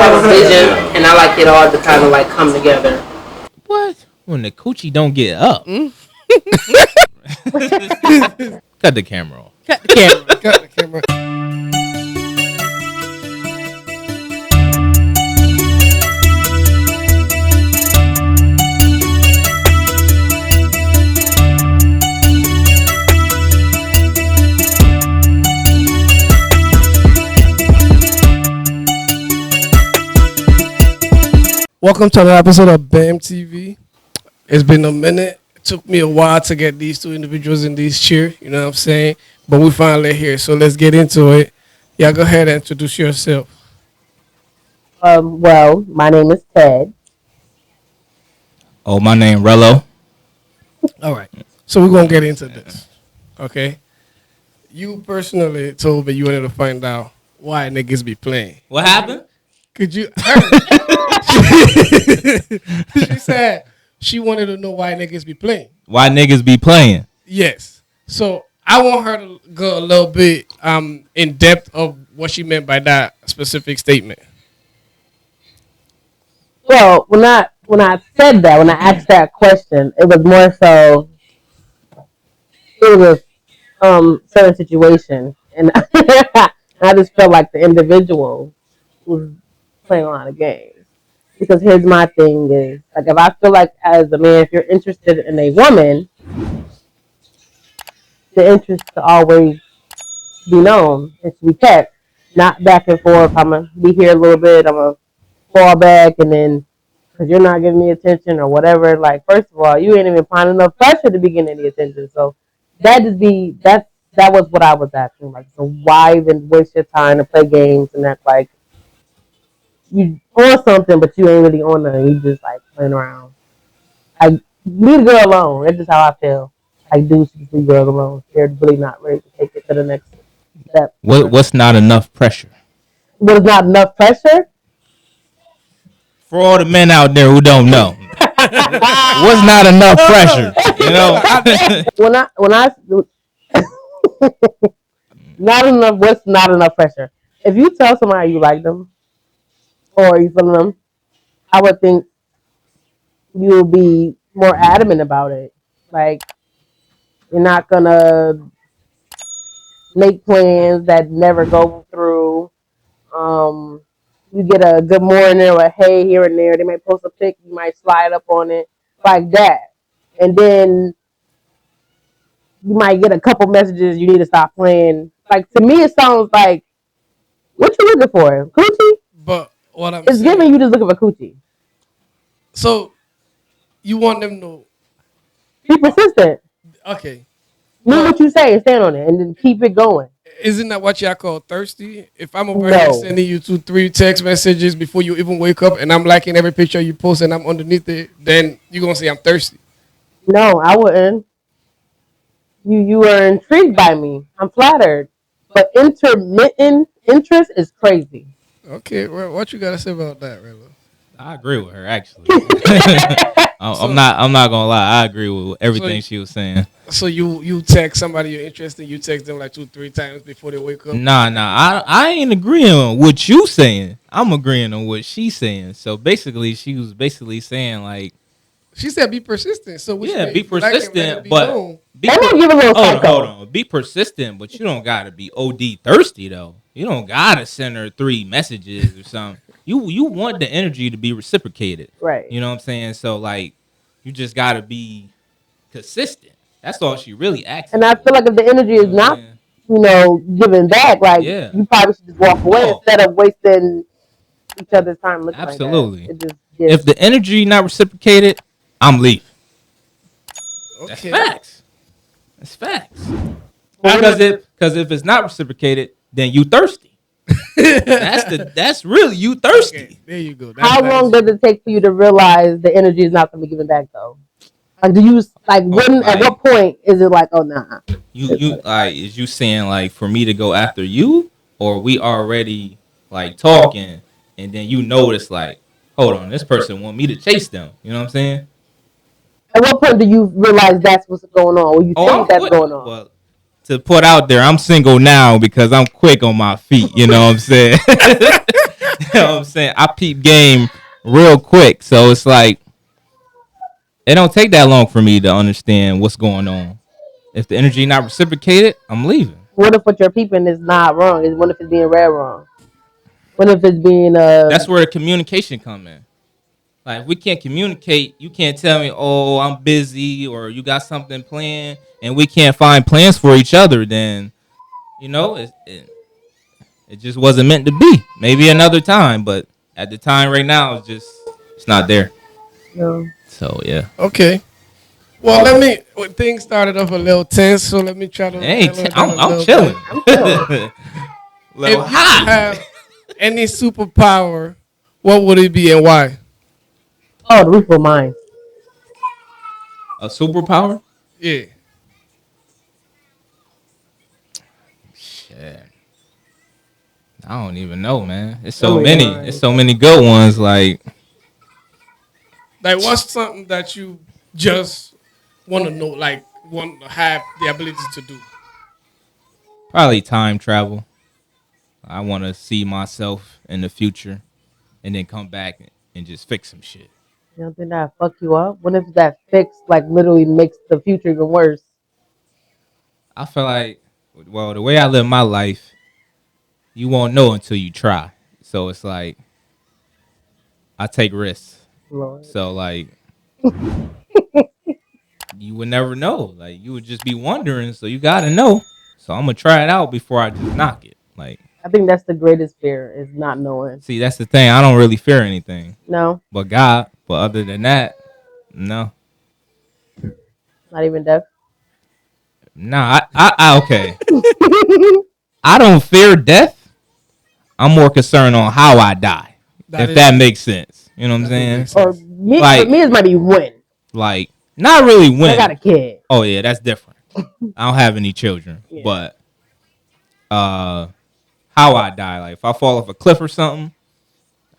have a vision, and I like it all to kind of like come together. What? When the coochie don't get up. Cut the camera off. Cut the camera. Cut the camera. Welcome to another episode of BamTv. It's been a minute. It took me a while to get these two individuals in this chair, you know what I'm saying? But we finally here, so let's get into it. Yeah, go ahead and introduce yourself. Well, my name is Ted. Oh, my name Rello. All right. So we're going to get into this, okay? You personally told me you wanted to find out why niggas be playing. What happened? Could you... She said she wanted to know why niggas be playing. Why niggas be playing? Yes. So I want her to go a little bit in depth of what she meant by that specific statement. Well, when I said that, when I asked that question, it was more so it was certain situation, and I just felt like the individual was playing a lot of games. Because here's my thing is, like, if I feel like as a man, if you're interested in a woman, the interest to always be known and to be kept, not back and forth. I'm going to be here a little bit, I'm going to fall back, and then because you're not giving me attention or whatever, like, first of all, you ain't even finding enough pressure to be getting any attention. So that was what I was asking. Like, so why even waste your time to play games and act like you on something, but you ain't really on nothing. You just like playing around. I leave a girl alone. That's just how I feel. I do leave girls alone. They're really not ready to take it to the next step. What's not enough pressure? What is not enough pressure? For all the men out there who don't know, what's not enough pressure? You know, when I not enough. What's not enough pressure? If you tell somebody you like them or you feel them, I would think you'll be more adamant about it. Like, you're not gonna make plans that never go through. You get a good morning or a hey here and there. They might post a pic, you might slide up on it like that. And then you might get a couple messages you need to stop playing. Like, to me, it sounds like, what you looking for? Coochie? But what I'm It's saying, giving you just looking for coochie. so you want them to... Be persistent. Okay. Mean what you say and stand on it and then keep it going. Isn't that what y'all call thirsty? If I'm over here No. sending you 2-3 text messages before you even wake up and I'm liking every picture you post and I'm underneath it, then you're going to say I'm thirsty. No, I wouldn't. You are intrigued by me. I'm flattered. But intermittent interest is crazy. Okay, well, what you got to say about that, Rilla? I agree with her actually. I'm not gonna lie. I agree with everything she was saying. So you text somebody you're interested in, you text them like 2-3 times before they wake up? Nah. I ain't agreeing on what you saying. I'm agreeing on what she's saying. So basically, she was basically saying like, She said be persistent. So which yeah, means be you like it, let persistent, it be but known. I'm gonna give a little hold psycho. on. Be persistent, but you don't gotta be OD thirsty though. You don't gotta send her 3 messages or something. You want the energy to be reciprocated, Right. You know what I'm saying? So like, you just gotta be consistent. That's all she really asking. And I feel like if the energy is not, giving back, like, Yeah. you probably should just walk away Oh. instead of wasting each other's time looking Absolutely. like that. It just gets, If the energy not reciprocated, I'm leaving. That's Okay. facts. That's facts. Because if it's not reciprocated, then you thirsty. That's really you thirsty. Okay, there you go. how long does it take for you to realize the energy is not going to be given back, though? Like, do you, like, when, at what point is it like, oh, nah? You like, is you saying like for me to go after you, or we already like talking and then you notice like, hold on, this person want me to chase them. You know what I'm saying? At what point do you realize that's what's going on? Or you think that's going on? Well, to put out there, I'm single now because I'm quick on my feet. You know what I'm saying? You know what I'm saying? I peep game real quick, so it's like it don't take that long for me to understand what's going on. If the energy not reciprocated, I'm leaving. What if what you're peeping is not wrong? What if it's being read wrong? What if it's being That's where the communication come in. Like if we can't communicate, you can't tell me, "Oh, I'm busy," or "You got something planned," and we can't find plans for each other. Then it just wasn't meant to be. Maybe another time, but at the time right now, it's not there. No. So yeah. Okay. Well, things started off a little tense, so let me try to. I'm chilling. If you have any superpower, what would it be and why? Oh, the roof of mine. A superpower? Yeah. Shit. I don't even know, man. It's so many. It's so many good ones. Like what's something that you just want to know, like want to have the ability to do? probably time travel. I want to see myself in the future and then come back and just fix some shit. You don't think that fuck you up? What if that fix like literally makes the future even worse? I feel like, well, the way I live my life, you won't know until you try. So it's like I take risks. Lord. So like you would never know. Like you would just be wondering. So you gotta know. So I'm gonna try it out before I just knock it. Like I think that's the greatest fear is not knowing. see, that's the thing. I don't really fear anything. No, But God. But other than that, no. not even death. Nah, I okay. I don't fear death. I'm more concerned on how I die. If that makes sense. You know what I'm saying? Or me, Like- for me, it's might be win. Like, not really win. I got a kid. Oh yeah, that's different. I don't have any children. Yeah. But how I die, like if I fall off a cliff or something,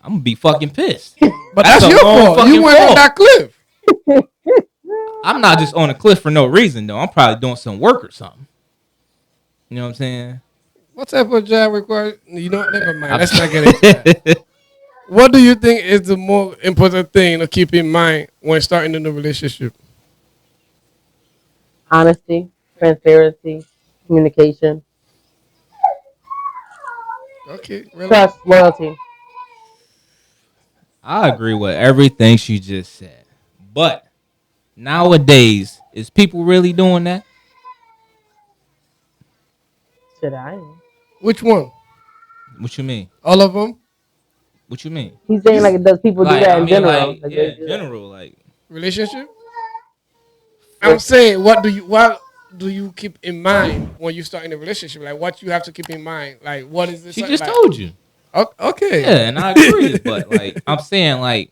I'm gonna be fucking pissed. But that's a your long fault. You fucking went on fall. that cliff. I'm not just on a cliff for no reason though. I'm probably doing some work or something. You know what I'm saying? What type of job requires? You know, never mind. Let's not get into that. What do you think is the more important thing to keep in mind when starting a new relationship? Honesty, transparency, communication, Okay, really? trust, loyalty. I agree with everything she just said. But nowadays, is people really doing that? Should I? Which one? What you mean? All of them? What you mean? He's saying like does people do that in general? Like, Like, yeah, they in do that. general, like Relationship? I'm saying, what do you keep in mind when you start in a relationship? Like, what you have to keep in mind? Like, what is this? she just like, told you. Okay. Yeah, and I agree. But like I'm saying, like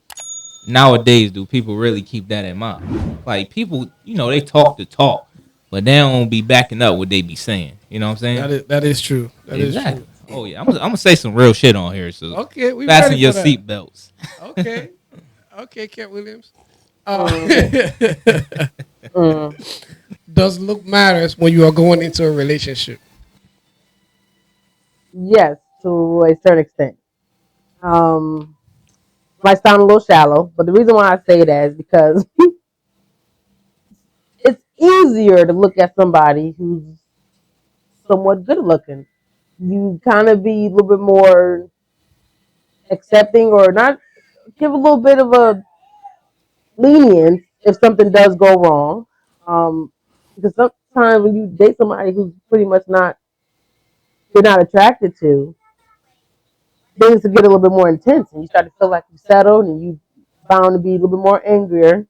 nowadays, do people really keep that in mind? Like people, they talk the talk, but they don't be backing up what they be saying. You know what I'm saying? That is true. That is exactly. true. Oh yeah, I'm gonna say some real shit on here. So Okay, we fasten ready your for that. seatbelts. Okay. Okay, Cat Williams. Does look matters when you are going into a relationship? Yes, to a certain extent. Might sound a little shallow, but the reason why I say that is because it's easier to look at somebody who's somewhat good looking. You kind of be a little bit more accepting or not give a little bit of a lenience if something does go wrong. Because sometimes when you date somebody who's pretty much you're not attracted to, things will get a little bit more intense and you start to feel like you settled and you bound to be a little bit more angrier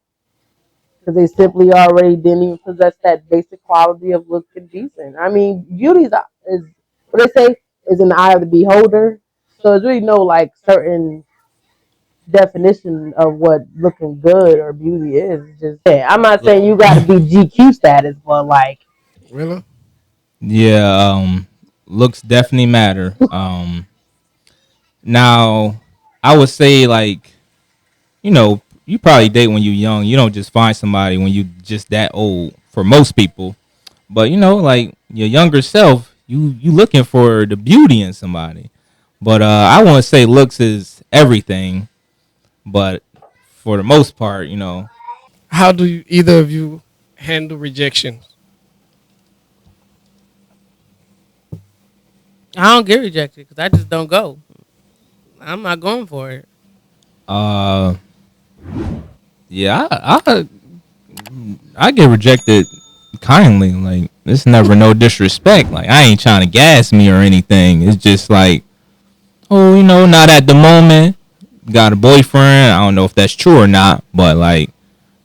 because they simply already didn't even possess that basic quality of looking decent. I mean, beauty is what they say is in the eye of the beholder. So there's really no like certain definition of what looking good or beauty is. It's just I'm not saying you got to be GQ status, but like Really? Yeah, looks definitely matter. Now I would say like, you probably date when you're young. You don't just find somebody when you just that old for most people. But like your younger self, you looking for the beauty in somebody. But I wouldn't say looks is everything, but for the most part, you know. How do either of you handle rejection? I don't get rejected because I just don't go. I'm not going for it. Yeah, I get rejected kindly. Like, it's never no disrespect. Like, I ain't trying to gas me or anything. It's just like, oh, you know, not at the moment. Got a boyfriend. I don't know if that's true or not, but like,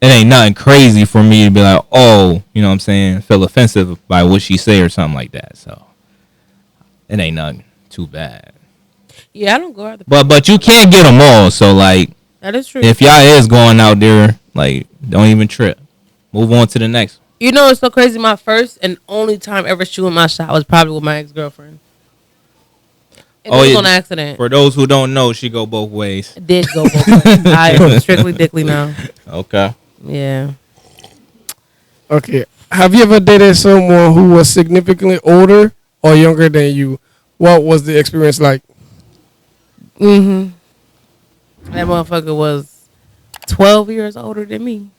it ain't nothing crazy for me to be like, oh, you know what I'm saying, feel offensive by what she say or something like that. So it ain't nothing too bad. Yeah, I don't go out. But you can't get them all. So like, that is true. if y'all is going out there, like, don't even trip. Move on to the next one. You know, it's so crazy. My first and only time ever shooting my shot was probably with my ex-girlfriend. It was on accident. For those who don't know, she go both ways. It did go both ways. I am strictly dickly now. Okay. Yeah. Okay. Have you ever dated someone who was significantly older or younger than you? What was the experience like? That motherfucker was 12 years older than me.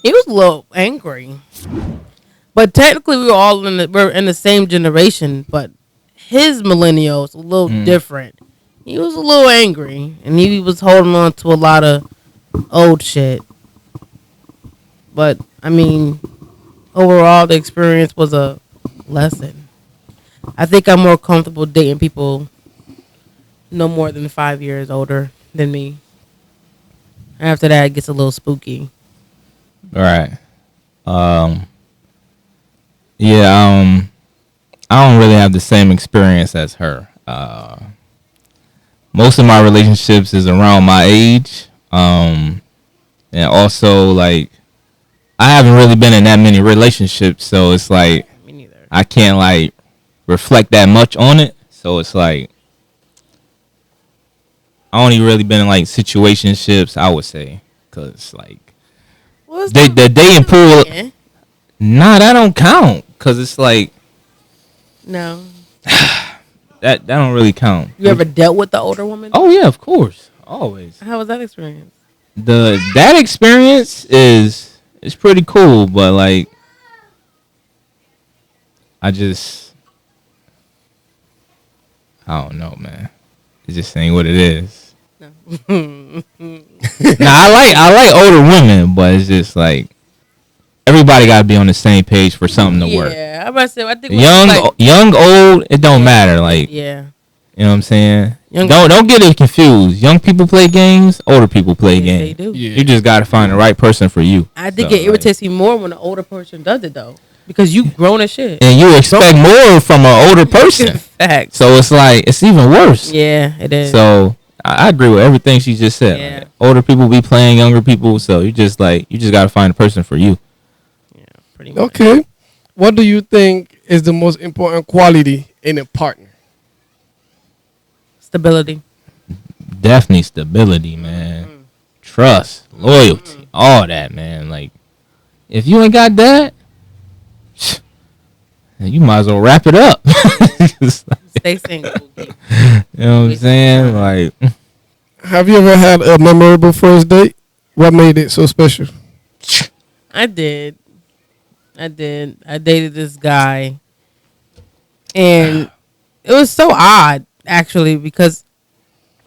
He was a little angry. But technically we were all we're in the same generation, but his millennials a little different. He was a little angry and he was holding on to a lot of old shit. But I mean, overall the experience was a lesson. I think I'm more comfortable dating people no more than 5 years older than me. After that, it gets a little spooky. All right. Yeah. I don't really have the same experience as her. Most of my relationships is around my age. And also, like, I haven't really been in that many relationships, so it's like, Me neither. I can't like reflect that much on it. So it's like, I only really been in like situationships, I would say, cause like the dating pool. Nah, that don't count, cause it's like, no, that don't really count. You ever dealt with the older woman? Oh yeah, of course, always. How was that experience? That experience is pretty cool, but like, I don't know, man. It just ain't what it is. No. Nah, I like older women, but it's just like, everybody got to be on the same page for something to work. Yeah, I think young, old, it don't matter. Like, yeah, you know what I'm saying? Don't get it confused. Young people play games. Older people play games. They do. Yeah. You just got to find the right person for you. I think it irritates me more when an older person does it though, because you grown as shit. And you expect more from an older person. Fact. So it's like, it's even worse. Yeah, it is. So I agree with everything she just said. Yeah. Like, older people be playing younger people, so you just got to find a person for you. Yeah, pretty much. Okay. What do you think is the most important quality in a partner? Stability. Definitely stability, man. Trust, loyalty, all that, man. Like, if you ain't got that, you might as well wrap it up. Stay single. You know what I'm saying? Like, Have you ever had a memorable first date? What made it so special? I did. I dated this guy, and it was so odd actually because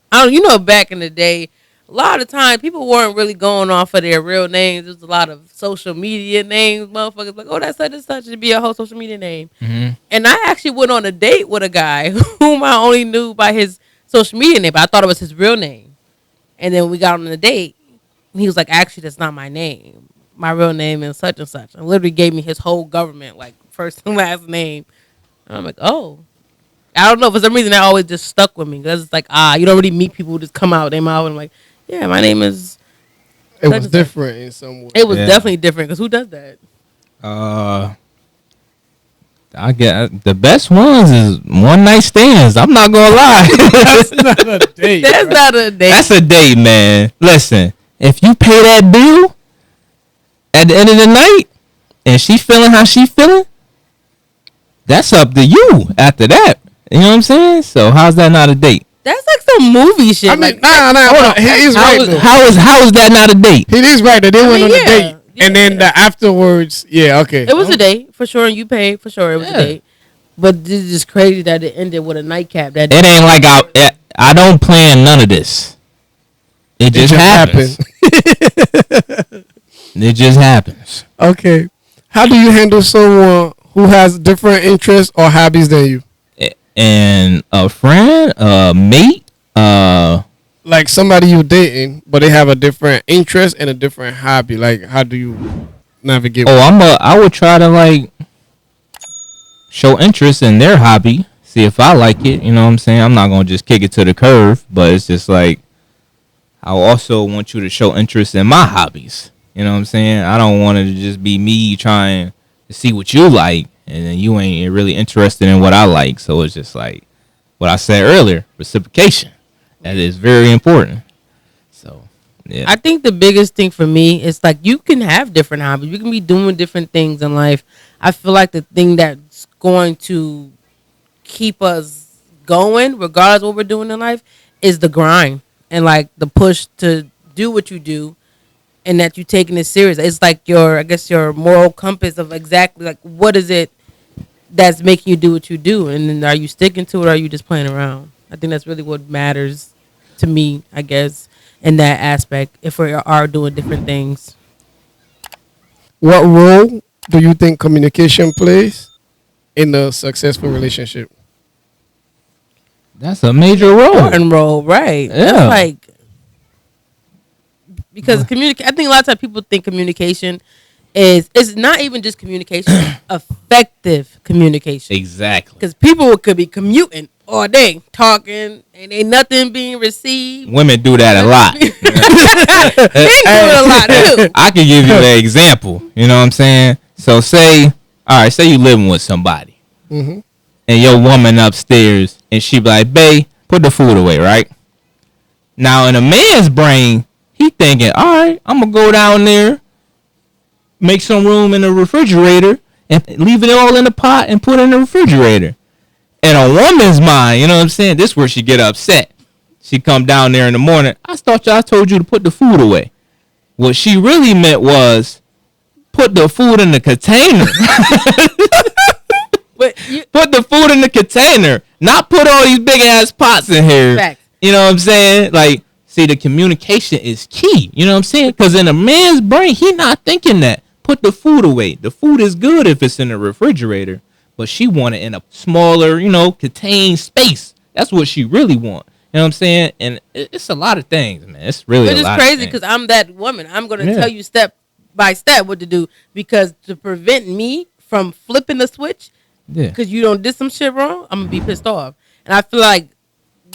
back in the day, a lot of time people weren't really going off of their real names. There was a lot of social media names, motherfuckers like, oh, that's such and such, to be a whole social media name. mm-hmm. And I actually went on a date with a guy whom I only knew by his social media name, but I thought it was his real name. And then we got on a date, and he was like, actually, that's not my name. My real name is such and such. And literally gave me his whole government, like first and last name. And I'm like, oh. I don't know. For some reason, that always just stuck with me. Because it's like, you don't really meet people who just come out their mouth and I'm like, yeah, my name is. It was different in some way. It was definitely different. Because who does that? I get the best ones is one night stands. I'm not gonna lie. That's not a date. That's not a date. That's a date, man. Listen, if you pay that bill at the end of the night and she feeling how she feeling, that's up to you after that. You know what I'm saying? So how's that not a date? That's like some movie shit. I mean, like, nah. He is right. Though. How is that not a date? He is right. That they went on a date, yeah. and then the afterwards, okay. It was a date for sure, and you paid for sure. It was a date, but this is just crazy that it ended with a nightcap. That it ain't like I don't plan none of this. It just happens. It just happens. Okay. How do you handle someone who has different interests or hobbies than you? And a friend, a mate, like somebody you're dating, but they have a different interest and a different hobby. Like, how do you navigate? I would try to like show interest in their hobby, see if I like it. You know what I'm saying? I'm not gonna just kick it to the curb, but it's just like I also want you to show interest in my hobbies. You know what I'm saying? I don't want it to just be me trying to see what you like, and then you ain't really interested in what I like. So it's just like what I said earlier, reciprocation. That is very important. So, yeah. I think the biggest thing for me is like you can have different hobbies. You can be doing different things in life. I feel like the thing that's going to keep us going, regardless of what we're doing in life, is the grind and like the push to do what you do, and that you taking it serious. It's like your moral compass of exactly like what is it that's making you do what you do, and then are you sticking to it, or are you just playing around? I think that's really what matters to me, I guess, in that aspect, if we are doing different things. What role do you think communication plays in a successful relationship? That's a major role. Important role, right? Yeah. That's like, because I think a lot of times people think communication it's not even just communication, effective communication. Exactly. Because people could be commuting all day, talking, and ain't nothing being received. Women do that a lot. Men do it a lot too. I can give you an example. You know what I'm saying? So say you living with somebody, and your woman upstairs, and she be like, "Babe, put the food away," right? Now in a man's brain, he thinking, "All right, I'm gonna go down there, make some room in the refrigerator, and leave it all in the pot and put it in the refrigerator." In a woman's mind, you know what I'm saying? This is where she get upset. She come down there in the morning. I thought I told you to put the food away. What she really meant was put the food in the container. Put the food in the container. Not put all these big ass pots in here. Fact. You know what I'm saying? Like, see, the communication is key. You know what I'm saying? Because in a man's brain, he not thinking that. Put the food away. The food is good if it's in the refrigerator. But she want it in a smaller, contained space. That's what she really want. You know what I'm saying? And it's a lot of things, man. It's really a lot of things. Which is crazy because I'm that woman. I'm going to tell you step by step what to do, because to prevent me from flipping the switch, because you don't did some shit wrong, I'm going to be pissed off. And I feel like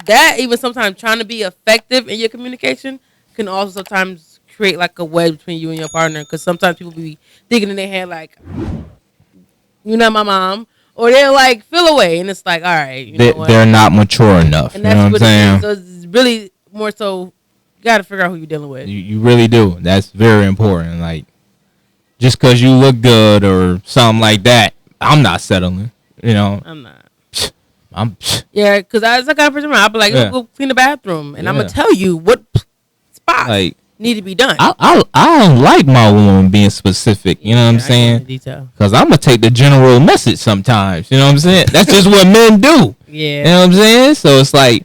that even sometimes trying to be effective in your communication can also sometimes create like a wedge between you and your partner, because sometimes people be thinking in their head like, you're not my mom, or they're like feel away, and it's like, all right, you know what? They're not mature enough. And that's what it is. So it's really more so you got to figure out who you're dealing with. You really do. That's very important. Like, just because you look good or something like that, I'm not settling. I'm not. Yeah, because I was like, I'll be like, go clean the bathroom, and I'm gonna tell you what spots need to be done. I don't like my woman being specific. You know what I'm saying? Because I'm gonna take the general message sometimes. You know what I'm saying? That's just what men do. Yeah. You know what I'm saying? So it's like,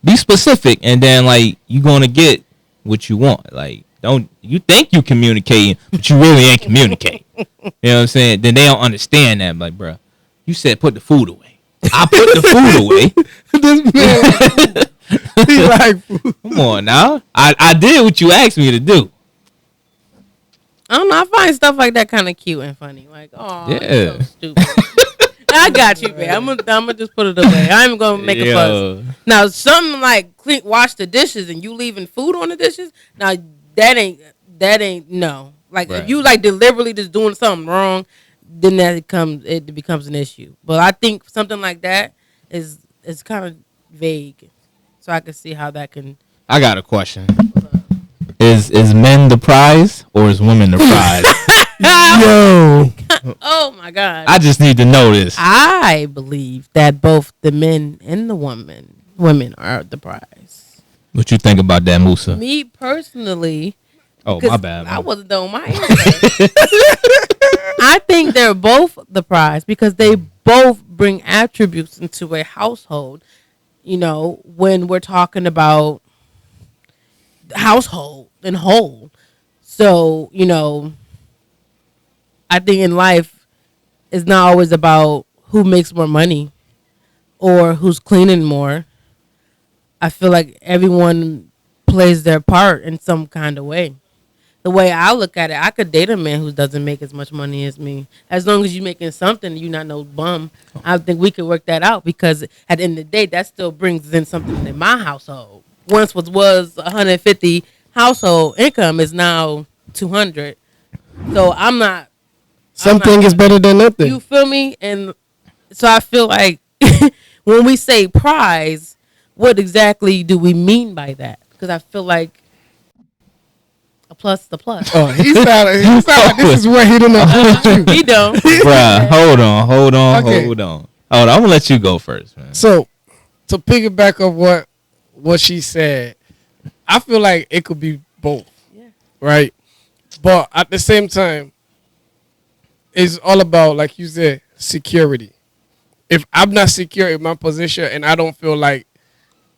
be specific, and then like you gonna get what you want. Like, don't you think you communicating, but you really ain't communicating. You know what I'm saying? Then they don't understand that. Like, bro, you said put the food away. I put the food away. This man, he like food. Come on now. I did what you asked me to do. I don't know. I find stuff like that kind of cute and funny. Like, oh, yeah, so stupid. I got you, man. I'm gonna just put it away. I'm gonna make a fuss. Now, something like wash the dishes and you leaving food on the dishes. Now that ain't no. Like if you like deliberately just doing something wrong, then it becomes an issue. But I think something like that is kind of vague. So I can see how that can. I got a question. Is men the prize or is women the prize? Yo, Oh my God. I just need to know this. I believe that both the men and the women are the prize. What you think about that, Musa? Me personally, Oh, my bad. I wasn't done with my answer. I think they're both the prize because they both bring attributes into a household. You know, when we're talking about household and whole. So, you know, I think in life it's not always about who makes more money or who's cleaning more. I feel like everyone plays their part in some kind of way. The way I look at it, I could date a man who doesn't make as much money as me. As long as you're making something, you're not no bum. I think we could work that out because at the end of the day, that still brings in something in my household. Once was 150 household income is now 200. So Something is better than nothing. You feel me? And so I feel like when we say prize, what exactly do we mean by that? Because I feel like a plus the plus. Oh, he sounded like this is where he didn't agree with you. He don't. Bruh, hold on. Okay. Hold on, I'm gonna let you go first, man. So, to piggyback of what she said, I feel like it could be both, right? But at the same time, it's all about, like you said, security. If I'm not secure in my position and I don't feel like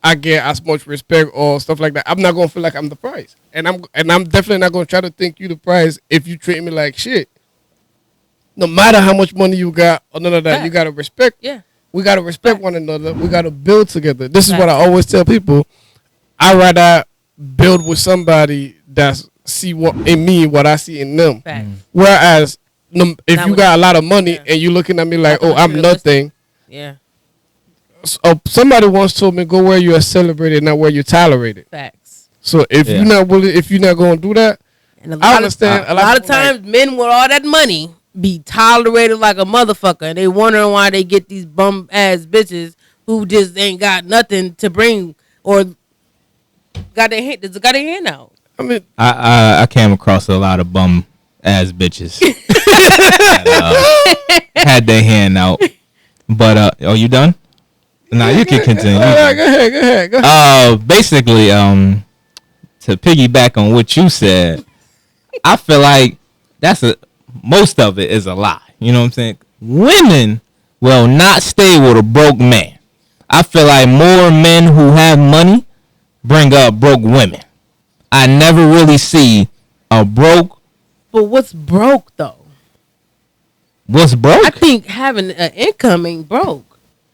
I get as much respect or stuff like that, I'm not gonna feel like I'm the prize, and I'm definitely not gonna try to think you the prize if you treat me like shit. No matter how much money you got or none of that, you gotta respect. Yeah. We gotta respect one another. We gotta build together. This is what I always tell people. I rather build with somebody that see what in me, what I see in them. Facts. Whereas if Not you with- got a lot of money yeah. and you looking at me like, Not oh, I'm materialistic. nothing. Yeah. Somebody once told me, go where you are celebrated, not where you tolerated. Facts. So if you're not willing, if you're not going to do that, And I understand. A lot of times, men with all that money be tolerated like a motherfucker, and they wondering why they get these bum ass bitches who just ain't got nothing to bring or got their hand out. I mean, I came across a lot of bum ass bitches that, had their hand out. But are you done? Nah, you can continue. Go ahead. Basically, to piggyback on what you said, I feel like most of it is a lie. You know what I'm saying? Women will not stay with a broke man. I feel like more men who have money bring up broke women. I never really see a broke. But what's broke though? What's broke? I think having an income ain't broke.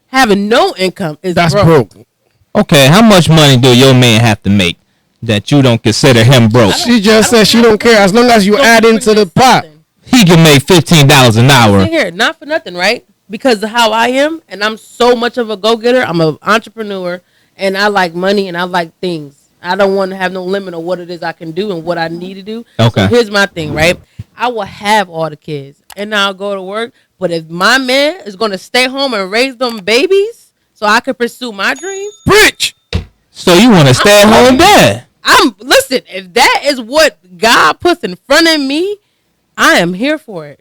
Having no income is That's broke. broke. Okay, how much money do your man have to make that you don't consider him broke? She just said she don't care as long as you add into the pot. He can make $15 an hour. Here, not for nothing, right? Because of how I am, and I'm so much of a go-getter. I'm an entrepreneur, and I like money, and I like things. I don't want to have no limit on what it is I can do and what I need to do. Okay. So here's my thing, right? I will have all the kids, and I'll go to work. But if my man is going to stay home and raise them babies so I can pursue my dreams. Preach. So you want to stay at home dad? Listen, if that is what God puts in front of me, I am here for it.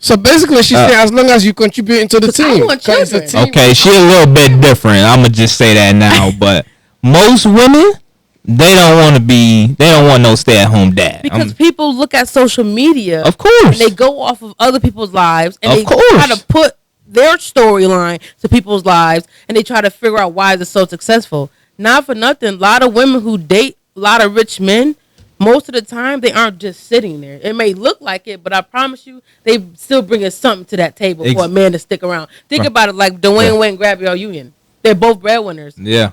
So basically, she said as long as you contribute into the 'Cause I team. want 'Cause it's a children. team. Okay, she a little bit different. I'm gonna just say that now. But most women, they don't want no stay at home dad. Because people look at social media. Of course. And they go off of other people's lives. And Of they course. try to put their storyline to people's lives. And they try to figure out why they're so successful. Not for nothing. A lot of women who date a lot of rich men, most of the time, they aren't just sitting there. It may look like it, but I promise you, they still bringing something to that table for a man to stick around. Think about it like Dwayne Wade and Gabrielle Union. They're both breadwinners. Yeah,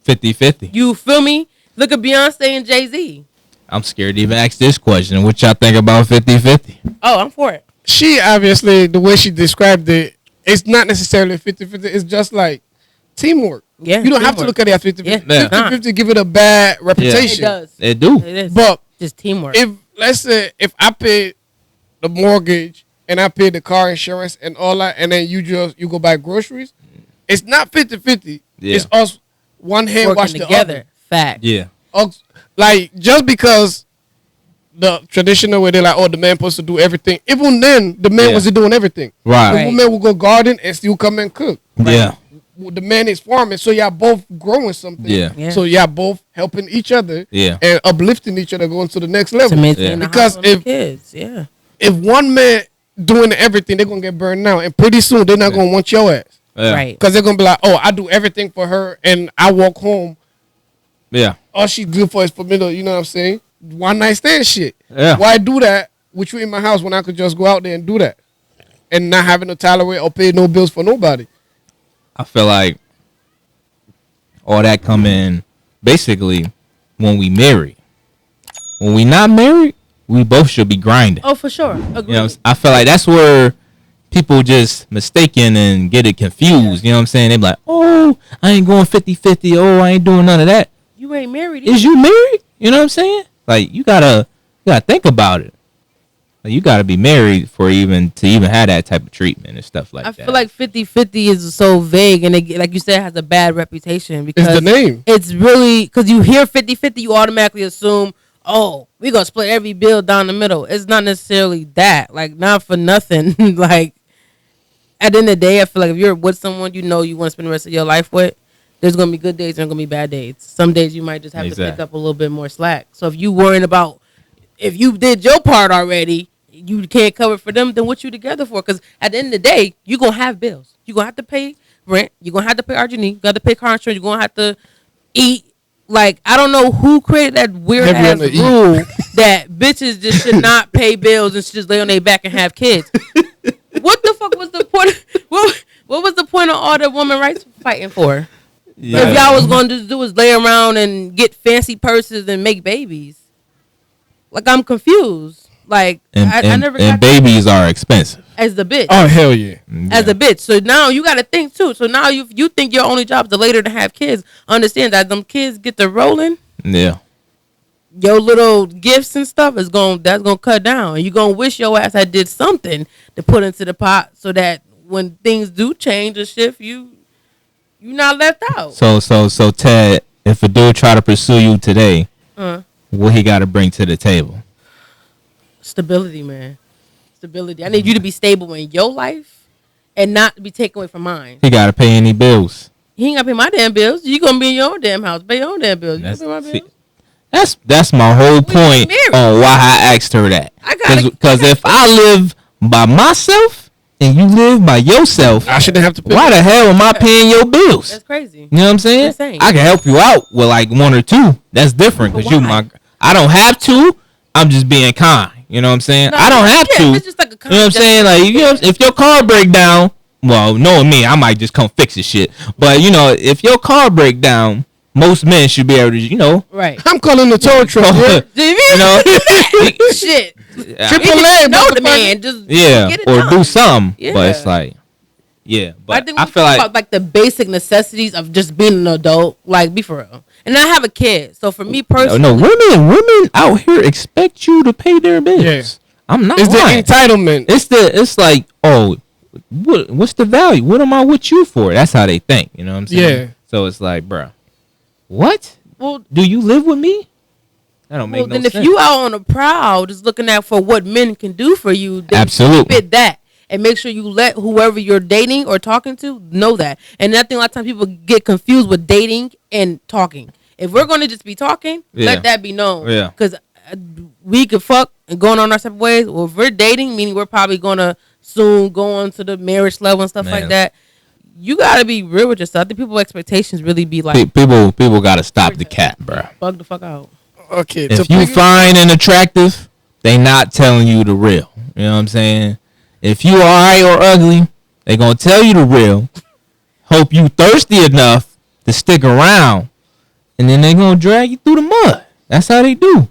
50-50. You feel me? Look at Beyonce and Jay-Z. I'm scared to even ask this question. What y'all think about 50-50? Oh, I'm for it. She obviously, the way she described it, it's not necessarily 50-50. It's just like teamwork. Yeah, You don't have to teamwork. look at it as 50-50. Yeah. 50-50 give it a bad It reputation. does. They do. It is. But just teamwork. if, let's say, if I pay the mortgage and I pay the car insurance and all that, and then you go buy groceries, it's not 50-50. Yeah. It's us one hand wash working the together. other. Fact. Yeah. Like, just because the traditional way they're like, oh, the man supposed to do everything. Even then, the man wasn't doing everything. Right. The woman will go garden and still come and cook. Right? Yeah. The man is farming, so y'all both growing something. Yeah. So y'all both helping each other. Yeah. And uplifting each other, going to the next level. To maintain the Because household of kids, if one man doing everything, they're gonna get burned out, and pretty soon they're not gonna want your ass. Yeah. right? Because they're gonna be like, oh, I do everything for her, and I walk home. Yeah. All she's good for is for me to, you know what I'm saying? One night stand shit. Yeah. Why do that with you in my house when I could just go out there and do that, and not having to tolerate or pay no bills for nobody? I feel like all that come in basically when we marry. When we not married, we both should be grinding. Oh, for sure. Agreed. You know, I feel like that's where people just mistaken and get it confused. You know what I'm saying? They be like, oh, I ain't going 50-50. Oh, I ain't doing none of that. You ain't married. Is you married? You know what I'm saying? Like, you gotta think about it. Like, you gotta be married for even have that type of treatment and stuff like that. I feel like 50-50 is so vague, and it, like you said, has a bad reputation because It's the name. It's really because you hear 50-50, you automatically assume, oh, we gonna split every bill down the middle. It's not necessarily that. Like, not for nothing. Like, at the end of the day, I feel like if you're with someone you know you want to spend the rest of your life with, there's gonna be good days and there's gonna be bad days. Some days you might just have to pick up a little bit more slack. So if you worrying about if you did your part already, you can't cover for them, then what you together for? Because at the end of the day, you're going to have bills. You're going to have to pay rent. You're going to have to pay RG&E. You got to pay car insurance. You're going to have to eat. Like, I don't know who created that weird-ass rule that bitches just should not pay bills and should just lay on their back and have kids. What the fuck was the point? What was the point of all the woman rights fighting for? Yeah. If y'all was going to do is lay around and get fancy purses and make babies. Like, I'm confused. Like, I never got babies are expensive. As the bitch. Oh, hell yeah. As a bitch. So now you got to think, too. So now you think your only job is to later to have kids. Understand that them kids get to rolling. Yeah. Your little gifts and stuff that's going to cut down. And you're going to wish your ass had did something to put into the pot so that when things do change or shift, you're not left out. So Ted, if a dude try to pursue you today, what he got to bring to the table? Stability, man. Stability. I need you to be stable in your life and not be taken away from mine. He got to pay any bills. He ain't got to pay my damn bills. You going to be in your own damn house. Pay your own damn bills. You pay my bills? That's my whole point on why I asked her that. Because if I live by myself and you live by yourself, I shouldn't have to pay. Why the hell am I paying your bills? That's crazy. You know what I'm saying? I can help you out with like one or two. That's different because I don't have to. I'm just being kind. You know what I'm saying? I don't have to. It's just like you know what I'm saying? Like, if your car break down, well, knowing me, I might just come fix the shit. But, if your car break down, most men should be able to, Right. I'm calling the tow truck. Shit. AAA. Know the man. Just get it or done. do something. Yeah. But it's like, but I feel like about the basic necessities of just being an adult. Like, be for real. And I have a kid, so for me personally, no, women out here expect you to pay their bills. Yeah. I'm not. It's lying. The entitlement. It's like, oh, what's the value? What am I with you for? That's how they think. You know what I'm saying? Yeah. So it's like, bro, what? Well, do you live with me? That don't make no sense. Then if you out on a prowl, just looking out for what men can do for you, then absolutely fit that. And make sure you let whoever you're dating or talking to know that. And I think a lot of times people get confused with dating and talking. If we're going to just be talking, let that be known. Yeah. Because we could fuck and going on our separate ways. Or if we're dating, meaning we're probably going to soon go on to the marriage level and stuff like that. You got to be real with yourself. I think people's expectations really be like. People got to stop the cat, bro. Bug the fuck out. Okay. If you fine and attractive, they not telling you the real. You know what I'm saying? If you alright or ugly, they gonna tell you the real. Hope you thirsty enough to stick around, and then they gonna drag you through the mud. That's how they do.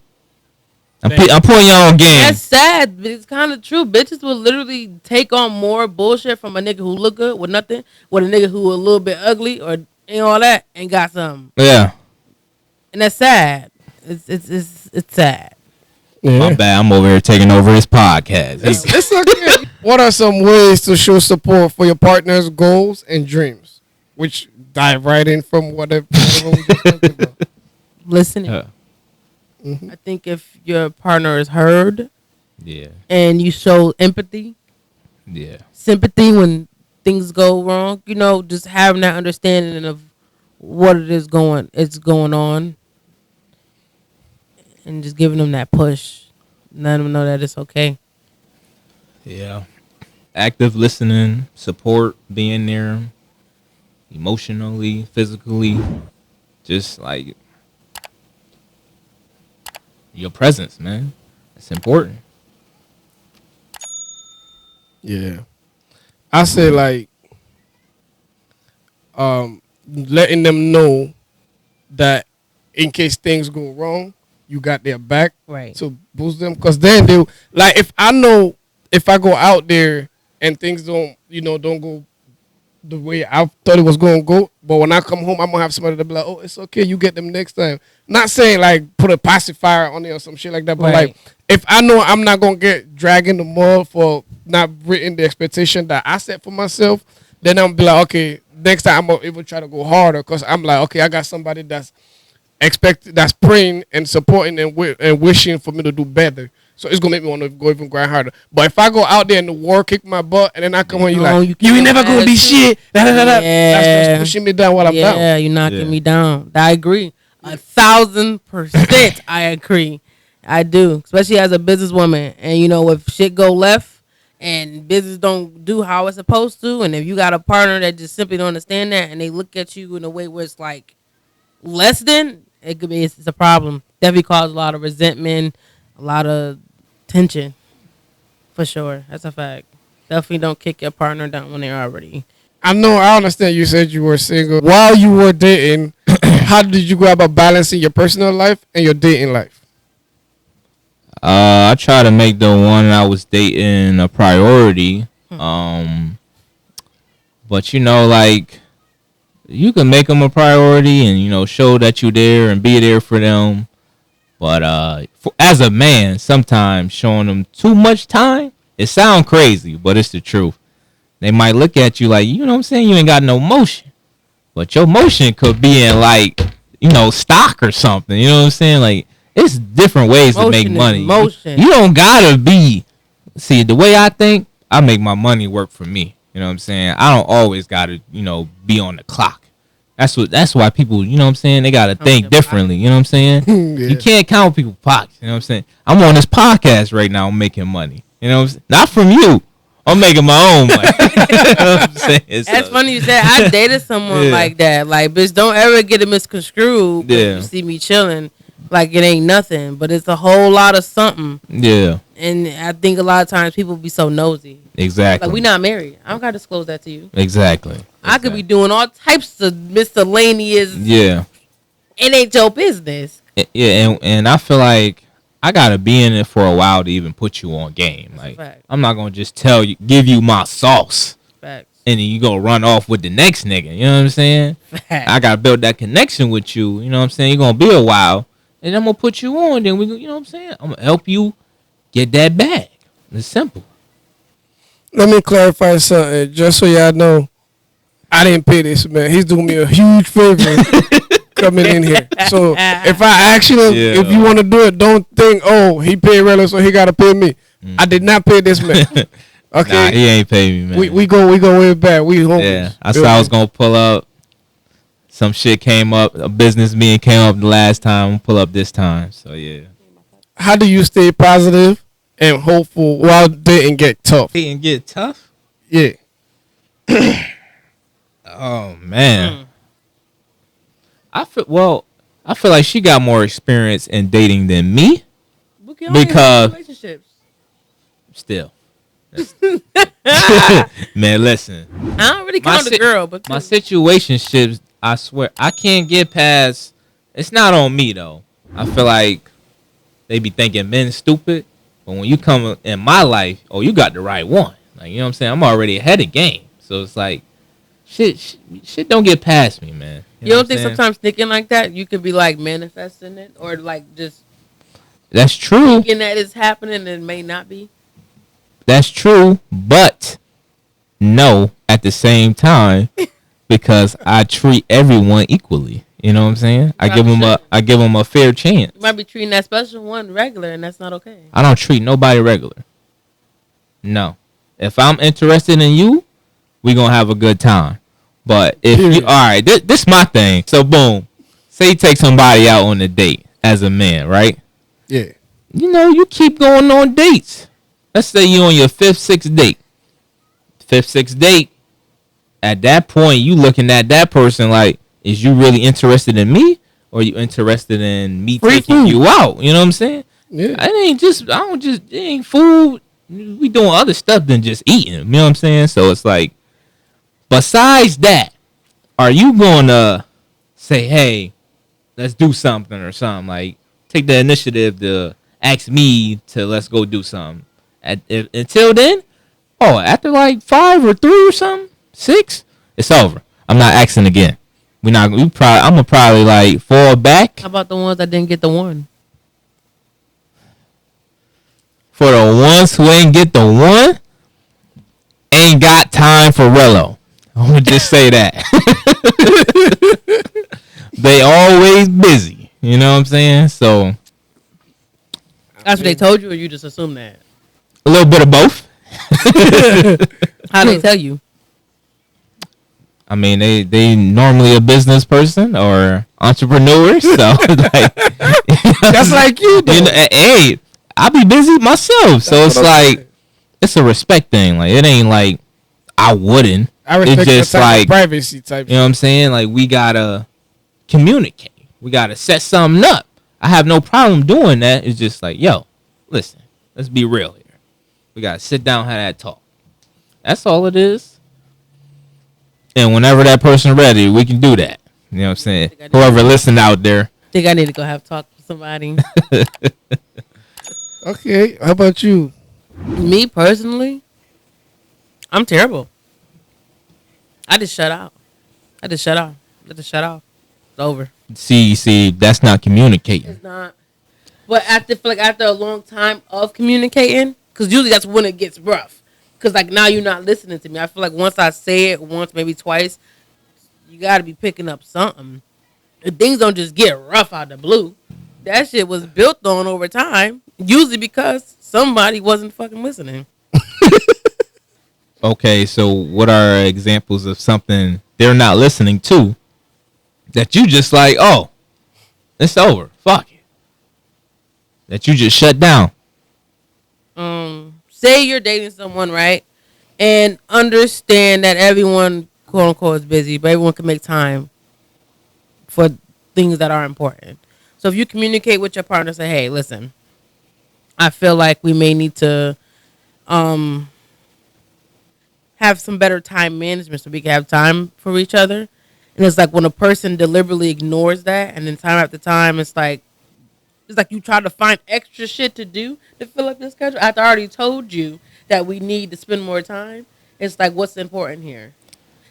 I'm putting y'all on game. That's sad, but it's kind of true. Bitches will literally take on more bullshit from a nigga who look good with nothing, with a nigga who a little bit ugly or ain't all that and got something. Yeah, and that's sad. It's sad. Yeah. My bad. I'm over here taking over his podcast. It's okay. What are some ways to show support for your partner's goals and dreams? Which dive right in from whatever we just talked about. Listening. I think if your partner is heard Yeah. and you show empathy, Yeah. sympathy when things go wrong, just having that understanding of what it's going on, and just giving them that push, letting them know that it's okay. Yeah. Active listening, support, being there emotionally, physically, just like your presence, man. It's important. Yeah. I say like letting them know that in case things go wrong, you got their back Right. to boost them. Cause then they like if I know if I go out there and things don't go the way I thought it was going to go, but when I come home, I'm gonna have somebody to be like, "Oh, it's okay, you get them next time." Not saying like put a pacifier on it or some shit like that, but Right. like if I know I'm not gonna get dragged in the mud for not reaching the expectation that I set for myself, then I'm be like, okay, next time I'm gonna even try to go harder, cause I'm like, okay, I got somebody that's praying and supporting and wishing for me to do better. So it's gonna make me want to go even grind harder. But if I go out there in the war, kick my butt, and then I come home, you like, you ain't never gonna be shit. That's just pushing me down while I'm down. Yeah, you're knocking me down. I agree. 1,000% I agree. I do. Especially as a businesswoman. And if shit go left and business don't do how it's supposed to, and if you got a partner that just simply don't understand that and they look at you in a way where it's like less than, it could be it's a problem. Definitely cause a lot of resentment, a lot of tension. For sure. That's a fact. Definitely don't kick your partner down when they're already. I understand you said you were single. While you were dating, how did you go about balancing your personal life and your dating life? I try to make the one I was dating a priority. But like you can make them a priority and show that you're there and be there for them. But as a man, sometimes showing them too much time, it sounds crazy, but it's the truth. They might look at you like, you know what I'm saying, you ain't got no motion. But your motion could be in like, stock or something. You know what I'm saying? Like, it's different ways to make money. Motion. You don't gotta be. See, the way I think, I make my money work for me. You know what I'm saying? I don't always gotta, be on the clock. That's why people, you know what I'm saying, they gotta think differently. You know what I'm saying? Yeah. You can't count people's pockets. You know what I'm saying? I'm on this podcast right now, I'm making money. You know what I'm saying? Not from you. I'm making my own money. You know what I'm saying? That's funny you said. I dated someone like that. Like, bitch, don't ever get it misconstrued. Yeah. You see me chilling like it ain't nothing, but it's a whole lot of something. Yeah. And I think a lot of times people be so nosy. Exactly. Like, we not married. I don't got to disclose that to you. Exactly. I could be doing all types of miscellaneous. Yeah. It ain't your business. Yeah, and I feel like I gotta be in it for a while to even put you on game. Like, Fact. I'm not gonna just give you my sauce, Facts. and then you go run off with the next nigga. You know what I'm saying? Facts. I gotta build that connection with you. You know what I'm saying? You're gonna be a while, and I'm gonna put you on. Then you know what I'm saying? I'm gonna help you get that bag. It's simple. Let me clarify something, just so y'all know. I didn't pay this man. He's doing me a huge favor coming in here. So if I actually, if you want to do it, don't think, oh, he paid Rella, so he gotta pay me. I did not pay this man. Okay, Nah, he ain't pay me, man. we go way back. We homies. Yeah, I said I was gonna pull up. Some shit came up. A business meeting came up the last time. I'm gonna pull up this time. So yeah. How do you stay positive and hopeful while dating get tough? Dating get tough? Yeah. Oh man. I feel like she got more experience in dating than me. Because relationships. Still. Man, listen. I don't really count a girl, but my situationships, I swear, I can't get past. It's not on me though. I feel like they be thinking men stupid, but when you come in my life, oh, you got the right one. Like, you know what I'm saying? I'm already ahead of game, so it's like shit don't get past me, man. You don't think sometimes thinking like that, you could be like manifesting it, or like just that's true. thinking that it's happening and it may not be. That's true, but no, at the same time, because I treat everyone equally. You know what I'm saying? I give them a fair chance. You might be treating that special one regular, and that's not okay. I don't treat nobody regular. No. If I'm interested in you, we gonna have a good time. But if you, all right, this my thing. So boom, say you take somebody out on a date as a man, right? Yeah. You know, you keep going on dates. Let's say you on your 5th, 6th date. 5th, 6th date. At that point, you looking at that person like, is you really interested in me, or are you interested in me taking you out? You know what I'm saying? Yeah. It ain't food. We doing other stuff than just eating. You know what I'm saying? So it's like, besides that, are you gonna say, hey, let's do something or something? Like, take the initiative to ask me to let's go do something. Until then, after like 5 or 3 or something, 6, it's over. I'm not asking again. I'm gonna probably like fall back. How about the ones that didn't get the one? For the ones who ain't get the one, ain't got time for Rello. I'm gonna just say that. They always busy. You know what I'm saying? So that's what they told you, or you just assume that? A little bit of both. How they tell you? I mean, they normally a business person or entrepreneurs, so like, That's like you, though. Hey, I be busy myself, so it's like it's a respect thing. Like, it ain't like I wouldn't. I respect it's just the type like of privacy type. You know what I'm saying? Like, we gotta communicate. We gotta set something up. I have no problem doing that. It's just like, yo, listen, let's be real here. We gotta sit down, have that talk. That's all it is. And whenever that person ready, we can do that. You know what I'm saying? Whoever listened out there. Think I need to go have talk with somebody. Okay, how about you? Me personally, I'm terrible. I just shut out. Let it shut off. It's over. See, that's not communicating. It's not. But after a long time of communicating, because usually that's when it gets rough. Because, like, now you're not listening to me. I feel like once I say it once, maybe twice, you got to be picking up something. And things don't just get rough out of the blue. That shit was built on over time, usually because somebody wasn't fucking listening. Okay, so what are examples of something they're not listening to that you just like, oh, it's over, fuck it, that you just shut down? Say you're dating someone, right? And understand that everyone, quote unquote, is busy, but everyone can make time for things that are important. So if you communicate with your partner, say, hey, listen, I feel like we may need to have some better time management so we can have time for each other. And it's like when a person deliberately ignores that, and then time after time, it's like you try to find extra shit to do to fill up your schedule after I already told you that we need to spend more time. It's like, what's important here?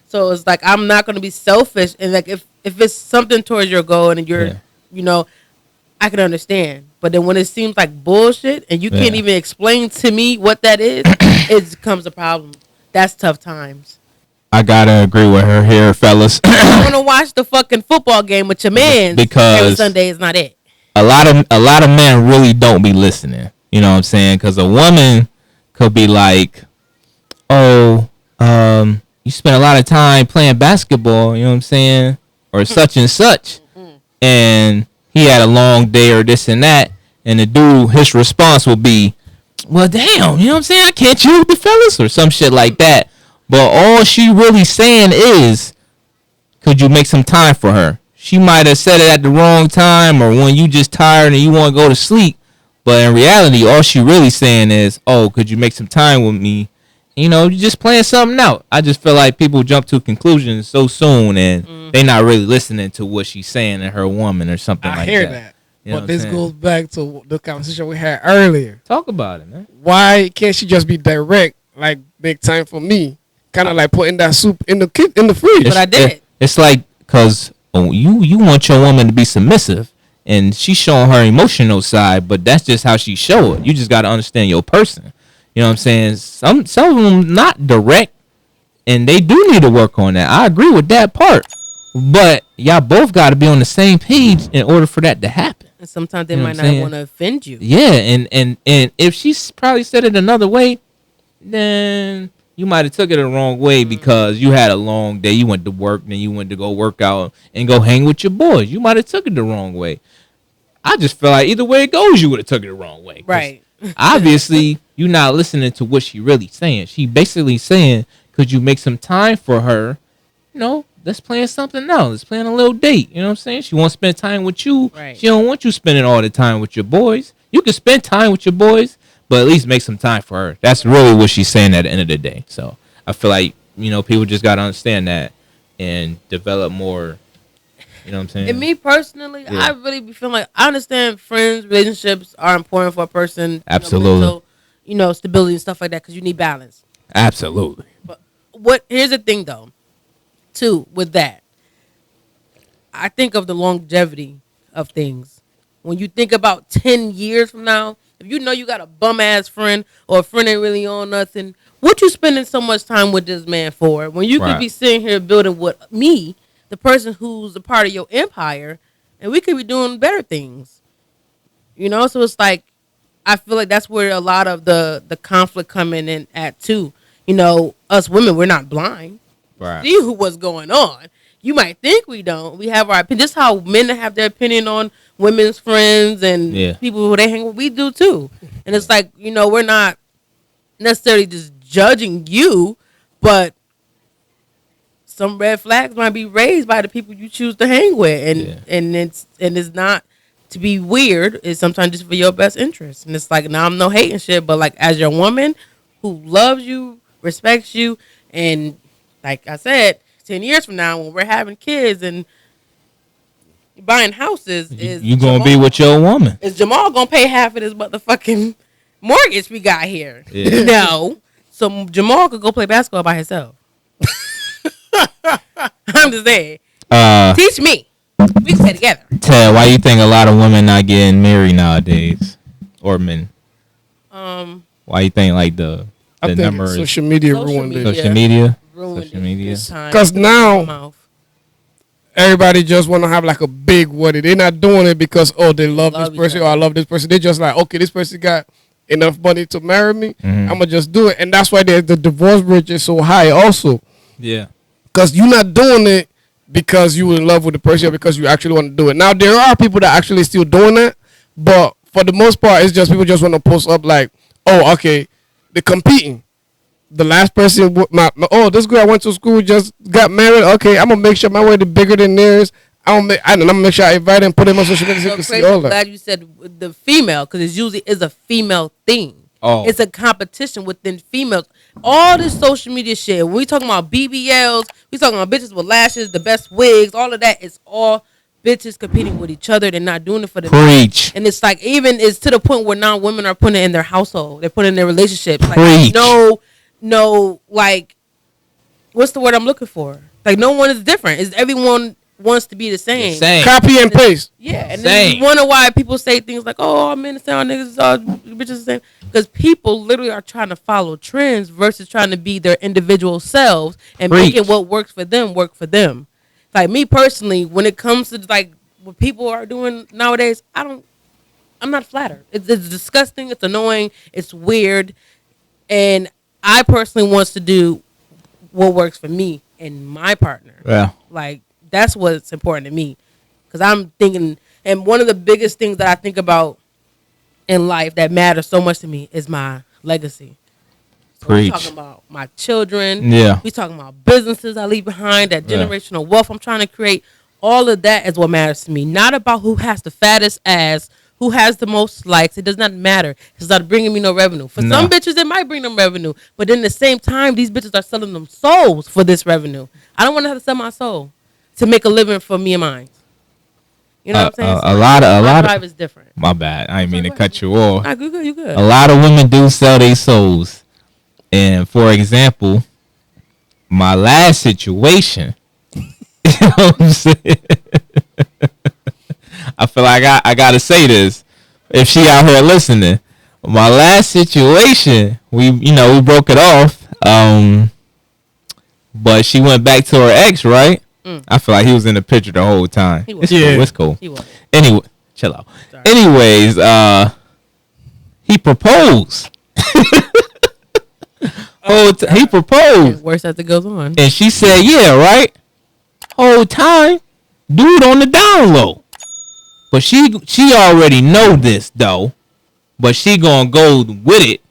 So it's like, I'm not going to be selfish. And like, if it's something towards your goal and you're, you know, I can understand. But then when it seems like bullshit and you can't even explain to me what that is, it becomes a problem. That's tough times. I gotta agree with her here, fellas. I want to watch the fucking football game with your man because every Sunday is not it. A lot of men really don't be listening. You know what I'm saying? Because a woman could be like, oh, you spend a lot of time playing basketball, you know what I'm saying? Or such and such. And he had a long day or this and that. And the dude, his response will be, well, damn, you know what I'm saying? I can't chill with the fellas or some shit like that. But all she really saying is, could you make some time for her? She might have said it at the wrong time or when you just tired and you want to go to sleep. But in reality, all she really saying is, oh, could you make some time with me? You know, you're just playing something out. I just feel like people jump to conclusions so soon and they not really listening to what she's saying in her woman or something like that. I hear that. You know but this goes back to the conversation we had earlier. Talk about it, man. Why can't she just be direct, like, make time for me? Kind of like putting that soup in the fridge. But I did. It's like, because you want your woman to be submissive, and she's showing her emotional side, but that's just how she show it. You just got to understand your person. You know what I'm saying? Some of them not direct, and they do need to work on that. I agree with that part. But y'all both got to be on the same page in order for that to happen. And sometimes they You know might what I'm not want to offend you. Yeah, and if she's probably said it another way, then you might have took it the wrong way because you had a long day. You went to work, then you went to go work out and go hang with your boys. You might have took it the wrong way. I just feel like either way it goes, you would have took it the wrong way. Right. Obviously, you're not listening to what she really saying. She basically saying, could you make some time for her? You know, let's plan something else. Let's plan a little date. You know what I'm saying? She won't spend time with you. Right. She don't want you spending all the time with your boys. You can spend time with your boys, but at least make some time for her. That's really what she's saying at the end of the day. So I feel like, you know, people just got to understand that and develop more, you know what I'm saying? And me personally, Yeah. I really be feeling like I understand friends, relationships are important for a person. Absolutely. You know, stability and stuff like that because you need balance. Absolutely. But here's the thing though, too, with that. I think of the longevity of things. When you think about 10 years from now, if you know you got a bum ass friend or a friend ain't really on nothing, what you spending so much time with this man for? When you could Right. be sitting here building with me, the person who's a part of your empire, and we could be doing better things. You know, so it's like I feel like that's where a lot of the conflict coming in at too. You know, us women, we're not blind. Right. See what's going on. You might think we don't. We have our opinion. Just how men have their opinion on women's friends and people who they hang with. We do too. And it's like, you know, we're not necessarily just judging you, but some red flags might be raised by the people you choose to hang with, and it's not to be weird. It's sometimes just for your best interest. And it's like, now I'm no hating shit, but like as your woman who loves you, respects you, and like I said, 10 years from now when we're having kids and buying houses, is you gonna be with your woman? Is Jamal gonna pay half of this motherfucking mortgage we got here? Yeah. No. So Jamal could go play basketball by himself. I'm just saying. Teach me. We can stay together. Ted, why you think a lot of women not getting married nowadays, or men? Why you think like the number is social media ruined it. Social media. Because now everybody just want to have like a big wedding. They're not doing it because they love this person or I love this person. They just like, okay, this person got enough money to marry me. I'm gonna just do it, and that's why the divorce rate is so high. Also, yeah, because you're not doing it because you in love with the person or because you actually want to do it. Now there are people that actually still doing that, but for the most part, it's just people just want to post up like, oh, okay, they're competing. The last person, this girl I went to school just got married. Okay, I'm gonna make sure my wedding bigger than theirs. I'm gonna make sure I invite and put them on social media so you can see all that. Glad you said the female, because it usually is a female thing. Oh, it's a competition within females. All this social media shit. When we talking about BBLs, we talking about bitches with lashes, the best wigs, all of that. It's all bitches competing with each other. They're not doing it for the preach. And it's like even it's to the point where now women are putting it in their household. They're putting it in their relationships. Preach. Like no, like what's the word I'm looking for? Like no one is different. It's everyone wants to be the same. Copy and paste. Yeah, and then you wonder why people say things like, "Oh, all men the same, all niggas, all bitches the same," because people literally are trying to follow trends versus trying to be their individual selves and making what works for them work for them. Like me personally, when it comes to like what people are doing nowadays, I'm not flattered. It's disgusting. It's annoying. It's weird, and I personally wants to do what works for me and my partner. Yeah, like. That's what's important to me, because I'm thinking, and one of the biggest things that I think about in life that matters so much to me is my legacy. So we're talking about my children. Yeah. We're talking about businesses I leave behind, that generational wealth I'm trying to create. All of that is what matters to me. Not about who has the fattest ass, who has the most likes. It does not matter. It's not bringing me no revenue. For some bitches, it might bring them revenue. But then at the same time, these bitches are selling them souls for this revenue. I don't want to have to sell my soul to make a living for me and mine. You know what I'm saying? A lot of life is different. My bad. I didn't mean to cut you off. Nah, you good. You good. A lot of women do sell their souls. And for example, my last situation, you know what I'm saying? I feel like I gotta say this. If she out here listening, my last situation, we broke it off. But she went back to her ex, right? I feel like he was in the picture the whole time. He was. It's cool. It's cool. He was. Anyway, chill out. Sorry. Anyways, he proposed. He proposed. Worse as it goes on. And she said, yeah, right? Whole time, dude on the down low. But she already know this, though. But she gonna go with it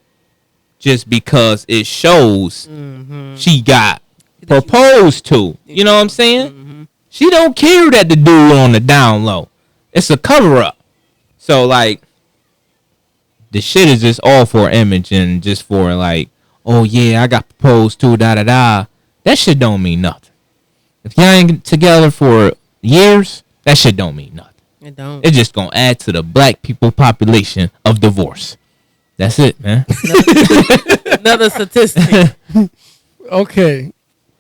just because it shows she got proposed to. You know what I'm saying? She don't care that the dude on the down low. It's a cover-up. So, like, the shit is just all for image and just for, like, oh, yeah, I got proposed to, da-da-da. That shit don't mean nothing. If y'all ain't together for years, that shit don't mean nothing. It don't. It's just gonna add to the black people population of divorce. That's it, man. Another statistic. Okay.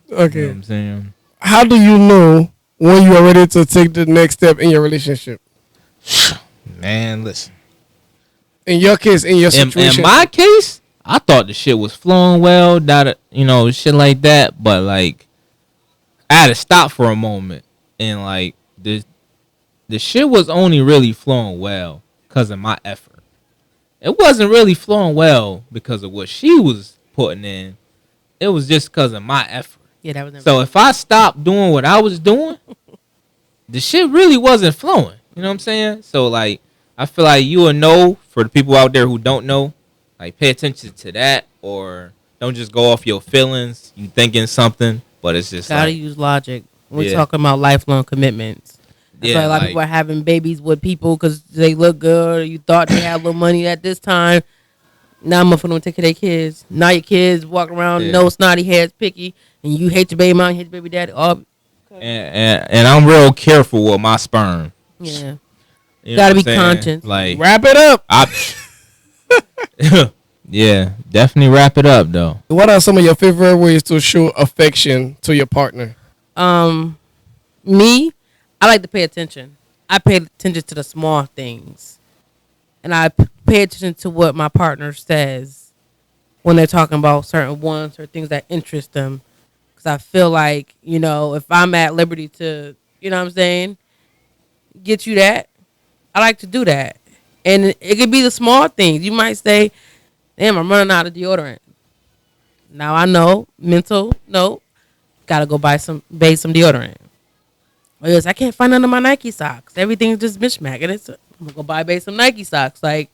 You know what I'm saying? How do you know when you are ready to take the next step in your relationship? Man, listen. In your case, in your situation. In my case, I thought the shit was flowing well, shit like that. But, like, I had to stop for a moment. And, like, the shit was only really flowing well because of my effort. It wasn't really flowing well because of what she was putting in. It was just because of my effort. Yeah, that was. So if I stopped doing what I was doing, the shit really wasn't flowing. You know what I'm saying? So, like, I feel like you will know, for the people out there who don't know, like, pay attention to that, or don't just go off your feelings. You thinking something, but it's just Gotta like, use logic. We're Yeah. talking about lifelong commitments. That's why a lot of people are having babies with people because they look good, or you thought they had a little money at this time. Now motherfuckers don't take care of their kids. Now your kids walk around, no snotty heads, picky, and you hate your baby mom, hate your baby daddy. All and I'm real careful with my sperm. yeah. You know Gotta what be I'm saying? conscious. Like, Wrap it up. Yeah, definitely wrap it up though. What are some of your favorite ways to show affection to your partner? Me, I like to pay attention. I pay attention to the small things. And I pay attention to what my partner says when they're talking about certain wants or things that interest them. Because I feel like, if I'm at liberty to, you know what I'm saying, get you that, I like to do that. And it could be the small things. You might say, damn, I'm running out of deodorant. Now I know, mental note, gotta go buy some deodorant. Or yes, I can't find none of my Nike socks. Everything's just mishmash. And I'm gonna go buy some Nike socks. Like,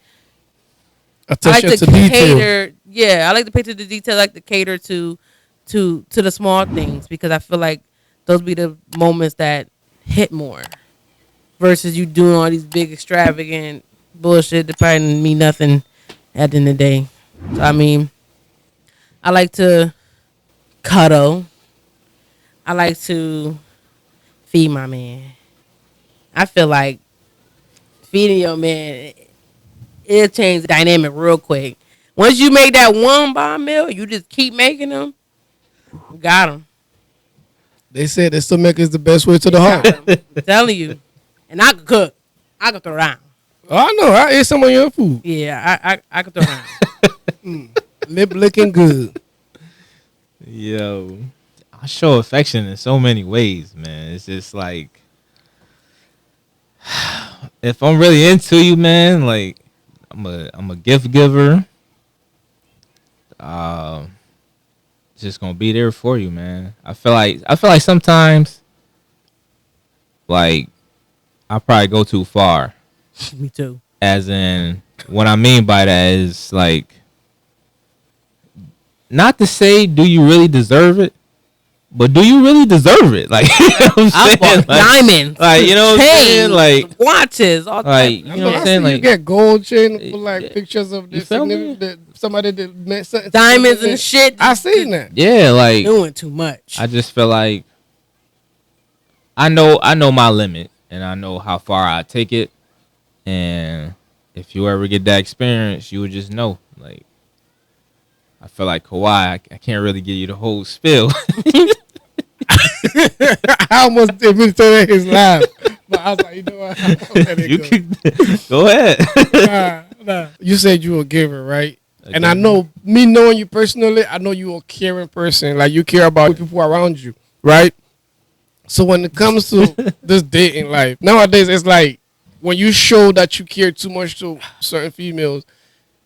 Attention I like to to detail. cater. Yeah, I like to pay to the detail. I like to cater to the small things because I feel like those be the moments that hit more. Versus you doing all these big extravagant bullshit that probably mean nothing at the end of the day. So, I mean, I like to cuddle. I like to feed my man. I feel like feeding your man, it'll change the dynamic real quick. Once you make that one bomb meal, you just keep making them. You got them. They said the stomach is the best way to the heart. I'm telling you. And I could cook. I could throw down. Oh, I know. I ate some of your food. Yeah, I could throw down. Lip licking good. Yo, I show affection in so many ways, man. It's just like, if I'm really into you, man, like, I'm a gift giver. Just gonna be there for you, man. I feel like sometimes, like, I probably go too far. Me too. As in, what I mean by that is, like, not to say, do you really deserve it? But do you really deserve it? Like, you know what I'm I saying? bought diamonds. Like, you know what I'm saying? Like, watches. All like, that. you know what I'm saying? You Like, get gold chain for like pictures of you this feel me? somebody that met something. Diamonds and shit. I seen that. yeah, like, Doing too much. I just feel like I know my limit, and I know how far I take it. And if you ever get that experience, you would just know. Like, I feel like Kawhi, I can't really give you the whole spill. I almost didn't mean to say his laugh, but I was like, you know what? You can go ahead. Nah. You said you were a giver, right? And I know, me knowing you personally, I know you're a caring person. Like, you care about people around you, right? So when it comes to this dating life, nowadays it's like when you show that you care too much to certain females,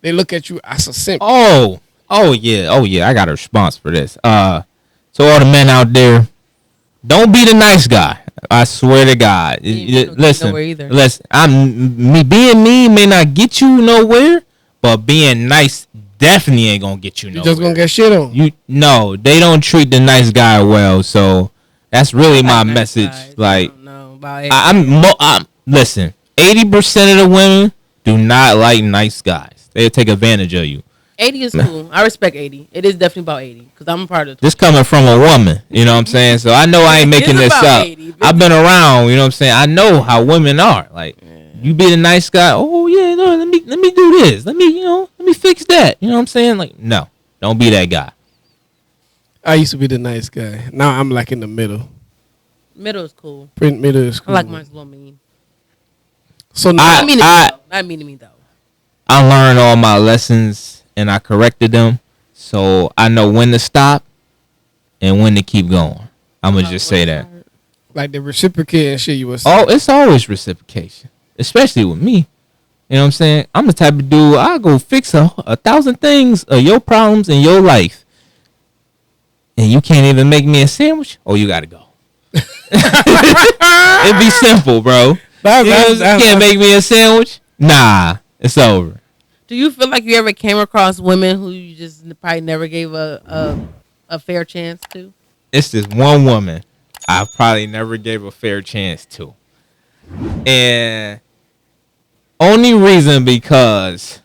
they look at you as a simp. Oh yeah. I got a response for this. To all the men out there, don't be the nice guy. I swear to God. Listen, being me may not get you nowhere, but being nice definitely ain't gonna get you nowhere. You're just gonna get shit on. No, they don't treat the nice guy well. So that's really my message. Like, listen. 80% of the women do not like nice guys. They'll take advantage of you. 80 is cool. I respect 80. It is definitely about 80 because I'm a part of this coming from a woman, you know what I'm saying? So I know I ain't making this up. 80, I've been around, you know what I'm saying? I know how women are. Like, you be the nice guy. Oh yeah, no, let me do this. Let me fix that. You know what I'm saying? Like, no, don't be that guy. I used to be the nice guy. Now I'm like in the middle. Middle is cool. Middle is cool. I like mine's a little mean. So now, not mean to me though. I learned all my lessons and I corrected them, so I know when to stop and when to keep going. I'm gonna just say that. Like the reciprocate and shit you was saying. Oh, it's always reciprocation, especially with me. You know what I'm saying? I'm the type of dude, I'll go fix a 1,000 things of your problems in your life. And you can't even make me a sandwich? Oh, you gotta go. It'd be simple, bro. You can't make me a sandwich? Nah, it's over. Do you feel like you ever came across women who you just probably never gave a fair chance to? It's this one woman I probably never gave a fair chance to. And only reason because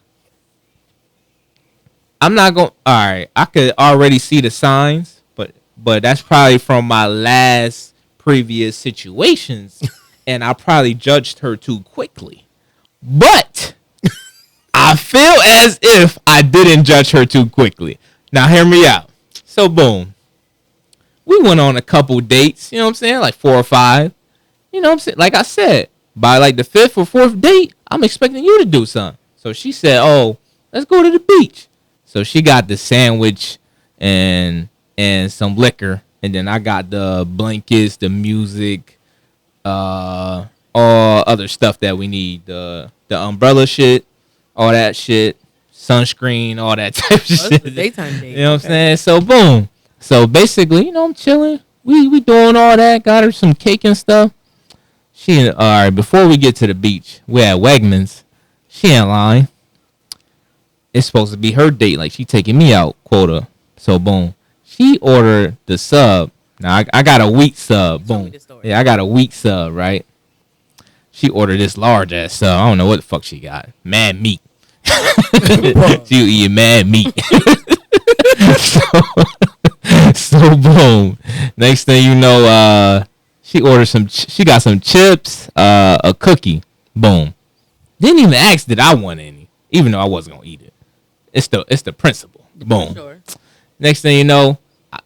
I'm not going. All right, I could already see the signs, but that's probably from my last previous situations, and I probably judged her too quickly. But I feel as if I didn't judge her too quickly. Now hear me out. So boom, we went on a couple dates. You know what I'm saying, like 4 or 5. You know what I'm saying. Like I said, by like the 5th or 4th date, I'm expecting you to do something. So she said, "Oh, let's go to the beach." So she got the sandwich and some liquor, and then I got the blankets, the music, all other stuff that we need, the umbrella shit, all that shit, sunscreen, all that type of shit. The daytime date. You know what I'm saying? So boom. So basically, you know, I'm chilling. We doing all that. Got her some cake and stuff. All right, before we get to the beach, we're at Wegmans. She ain't lying. It's supposed to be her date. Like, she taking me out, quota. So, boom. She ordered the sub. Now, I got a wheat sub. Boom. Yeah, I got a wheat sub, right? She ordered this large-ass sub. I don't know what the fuck she got. Mad meat. She eating mad meat. So, boom. Next thing you know, she ordered she got some chips, a cookie. Boom. Didn't even ask did I want any, even though I wasn't gonna eat it. It's the principle. Boom. Sure. Next thing you know,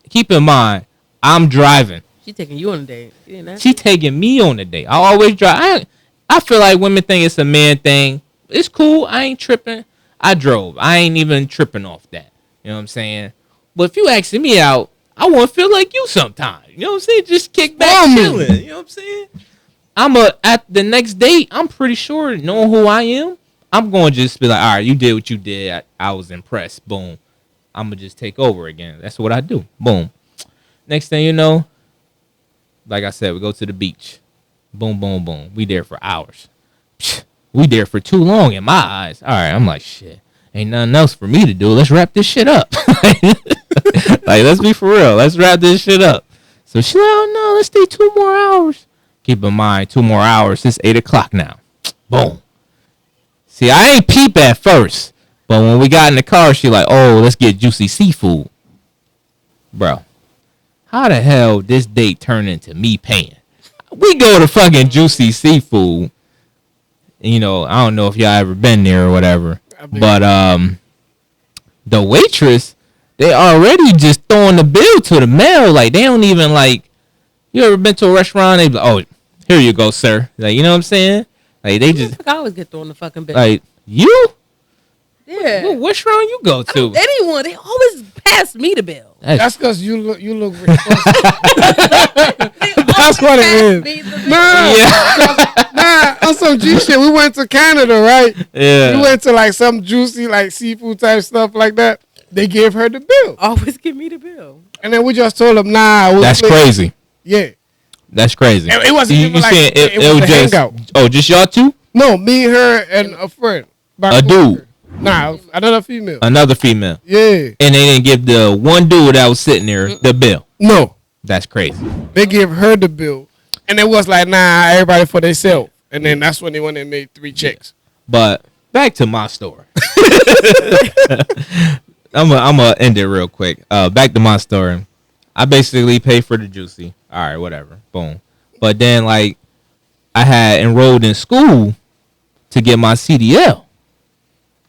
keep in mind, I'm driving. She taking you on a date. She taking me on a date. I always drive. I feel like women think it's a man thing. It's cool. I ain't tripping. I drove. I ain't even tripping off that. You know what I'm saying? But if you asking me out, I want to feel like you sometimes. You know what I'm saying? Just kick back, chilling. You know what I'm saying? At the next date, I'm pretty sure, knowing who I am, I'm going to just be like, all right, you did what you did. I was impressed. Boom. I'm going to just take over again. That's what I do. Boom. Next thing you know, like I said, we go to the beach. Boom, boom, boom. We there for hours. We there for too long in my eyes. All right, I'm like, shit. Ain't nothing else for me to do. Let's wrap this shit up. Like, let's be for real. Let's wrap this shit up. So she's like, oh, no, let's stay 2 more hours. Keep in mind, 2 more hours. It's 8 o'clock now. Boom. See, I ain't peep at first. But when we got in the car, she like, oh, let's get juicy seafood. Bro, how the hell this date turned into me paying? We go to fucking juicy seafood. You know, I don't know if y'all ever been there or whatever. But the waitress, they already just throwing the bill to the male. Like, they don't even like, you ever been to a restaurant? They be like, oh, here you go, sir. Like, you know what I'm saying? Like, they just. I always get thrown the fucking bill. Like, you? Yeah. What restaurant you go to? Anyone. They always pass me the bill. That's because you look responsible. They That's what it is. Nah, on some G shit. We went to Canada, right? Yeah. We went to like some juicy like seafood type stuff like that. They gave her the bill. Always give me the bill. And then we just told them, nah. That's crazy. Yeah. That's crazy. It wasn't even like it was a just hangout. Oh, just y'all two? No, me, her, and a friend. A dude. Nah, another female. Another female. Yeah. And they didn't give the one dude that was sitting there the bill. No. That's crazy. They gave her the bill. And it was like, nah, everybody for themselves. And then that's when they went and made 3 checks. But back to my story. I'm gonna end it real quick. Back to my story. I basically paid for the juicy. All right, whatever. Boom. But then, like, I had enrolled in school to get my CDL,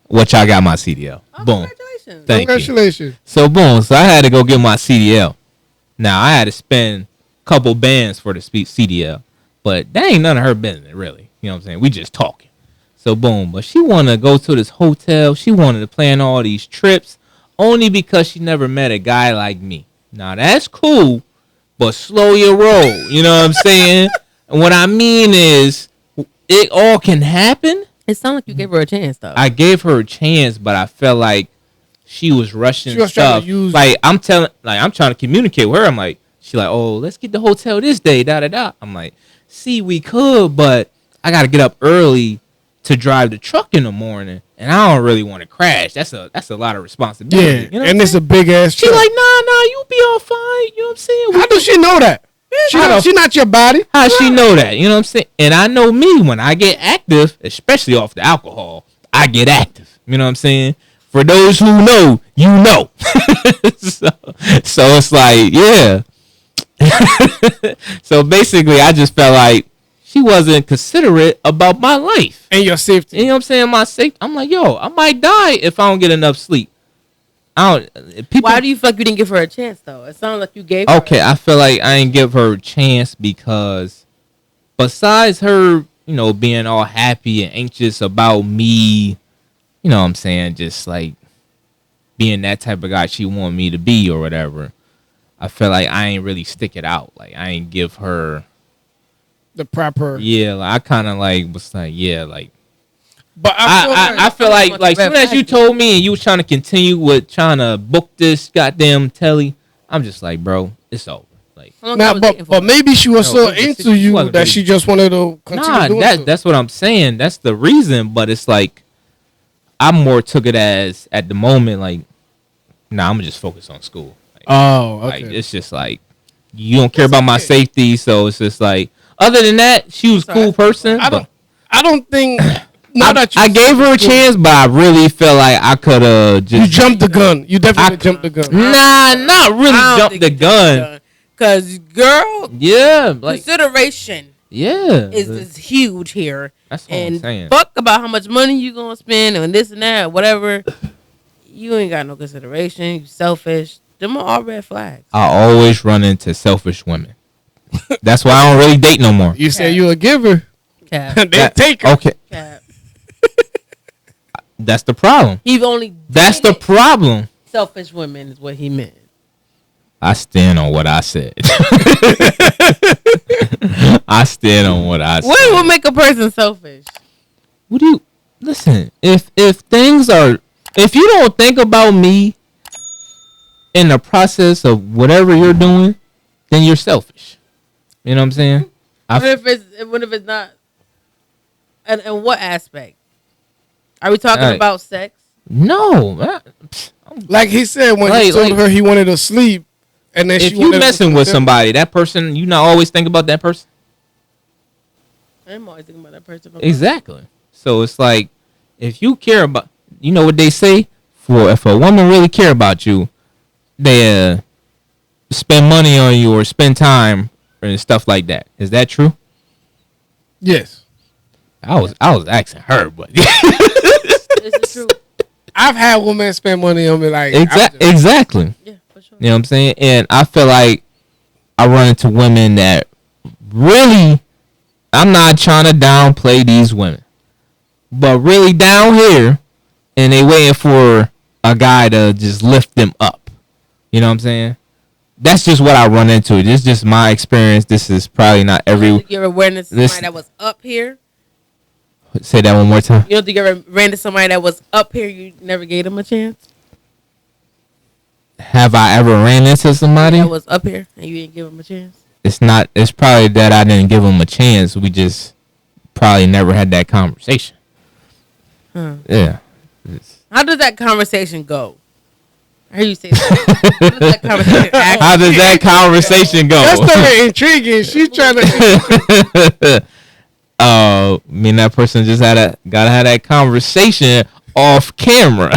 which I got my CDL. Oh, Boom. Congratulations. Congratulations. So, boom. So, I had to go get my CDL. Now, I had to spend a couple bands for the CDL, but that ain't none of her business, really. You know what I'm saying? We just talking. So, boom. But she wanted to go to this hotel. She wanted to plan all these trips only because she never met a guy like me. Now, that's cool, but slow your roll. You know what I'm saying? And what I mean is, it all can happen. It sounded like you gave her a chance, though. I gave her a chance, but I felt like she was rushing She was stuff. trying to use I'm trying to communicate with her. I'm like, she like, oh, let's get the hotel this day, da da da. I'm like, see, we could, but I gotta get up early to drive the truck in the morning, and I don't really want to crash. That's a lot of responsibility. Yeah, you know and it's a big ass She truck. like, nah, you be all fine. You know what I'm saying? How does she know that? She not your body. How she know that? You know what I'm saying? And I know me, when I get active, especially off the alcohol, I get active. You know what I'm saying? For those who know, you know. so it's like, yeah. So basically, I just felt like she wasn't considerate about my life. And your safety. You know what I'm saying? My safety. I'm like, yo, I might die if I don't get enough sleep. Why do you feel like you didn't give her a chance, though? It sounded like you gave her Okay, I feel like I didn't give her a chance because besides her, you know, being all happy and anxious about me, you know what I'm saying, just like being that type of guy she wanted me to be or whatever, I feel like I ain't really stick it out. Like, I ain't give her The proper. Yeah, like, I kind of like was like, yeah, like. But I feel like soon as you told me and you was trying to continue with trying to book this goddamn telly, I'm just like, bro, it's over. Like, now, but maybe she was so into you that she just wanted to continue doing so. That's what I'm saying. That's the reason. But it's like, I more took it as at the moment, like, nah, I'm gonna just focus on school. Like, oh, okay. Like, it's just like, you don't care about my safety, so it's just like, other than that, she was a cool person. I don't think. I gave her a chance, but I really felt like I could have just. You jumped the gun. You definitely jumped the gun. Nah, not really jumped the gun. Cause girl, yeah, like consideration, yeah, is huge here. That's what I'm saying. Fuck about how much money you gonna spend on this and that, whatever. You ain't got no consideration. You selfish. Them are all red flags. I always run into selfish women. That's why I don't really date no more. You say you a giver. Cap. They take her. Okay. Cap. That's the problem. He only. That's the problem. Selfish women is what he meant. I stand on what I said. I stand on what I said. What would make a person selfish? What do you listen? If things are, if you don't think about me in the process of whatever you're doing, then you're selfish. You know what I'm saying? What if it's not? And what aspect? Are we talking about sex? No. Like he said when he told her he wanted to sleep, and then if you messing with somebody, that person, you not always think about that person. I'm always thinking about that person. Exactly. So it's like, if you care about, you know what they say, if a woman really care about you, they spend money on you or spend time and stuff like that. Is that true? Yes. I was asking her, but Is it true? I've had women spend money on me like exactly. Yeah, for sure. You know what I'm saying? And I feel like I run into women that really, I'm not trying to downplay these women, but really down here, and they waiting for a guy to just lift them up. You know what I'm saying? that's just what I run into. This is just my experience. This is probably not every. You ever ran into somebody that was up here? Say that one more time. You don't think you ever ran into somebody that was up here? You never gave them a chance. Have I ever ran into somebody that was up here and you didn't give them a chance? It's not. It's probably that I didn't give them a chance. We just probably never had that conversation. Yeah. How does that conversation go? I hear you say that. How does that conversation go? That's very intriguing. She's trying to. Me and that person just gotta have that conversation off camera.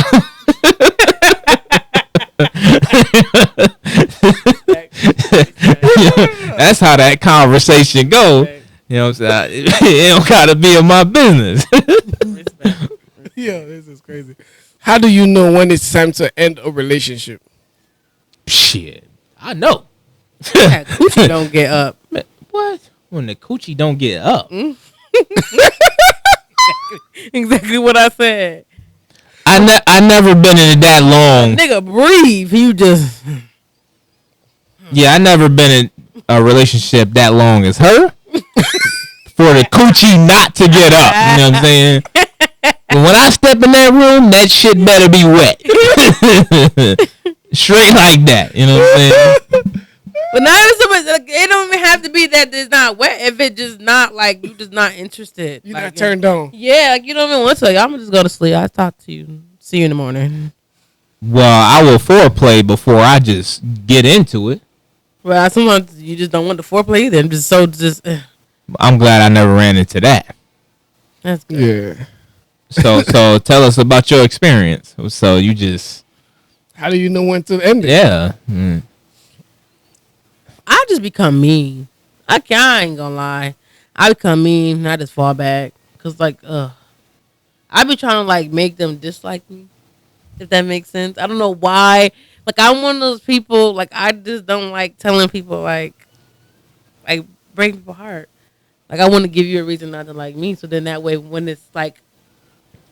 That's how that conversation go. You know what I'm saying? It don't gotta be in my business. Yo, this is crazy. How do you know when it's time to end a relationship? Shit, I know. That coochie don't get up. Man, what? When the coochie don't get up? Exactly what I said. I never been in it that long. Nigga, breathe. You just. Yeah, I never been in a relationship that long as her. For the coochie not to get up. You know what I'm saying? But when I step in that room, that shit better be wet. Straight like that. You know what I'm saying? But now it don't even have to be that it's not wet. If it just not like you just not interested. You're like, not turned on. Yeah, like you don't even want to. I'm just go to sleep. I'll talk to you. See you in the morning. Well, I will foreplay before I just get into it. Well, sometimes you just don't want the foreplay either. I'm just I'm glad I never ran into that. That's good. Yeah. So tell us about your experience. So you just. How do you know when to end it? Yeah. Mm. I just become mean. I ain't gonna lie. I become mean and I just fall back. Cause like, I be trying to like make them dislike me. If that makes sense. I don't know why. Like I'm one of those people, like I just don't like telling people like break people's heart. Like I want to give you a reason not to like me. So then that way when it's like,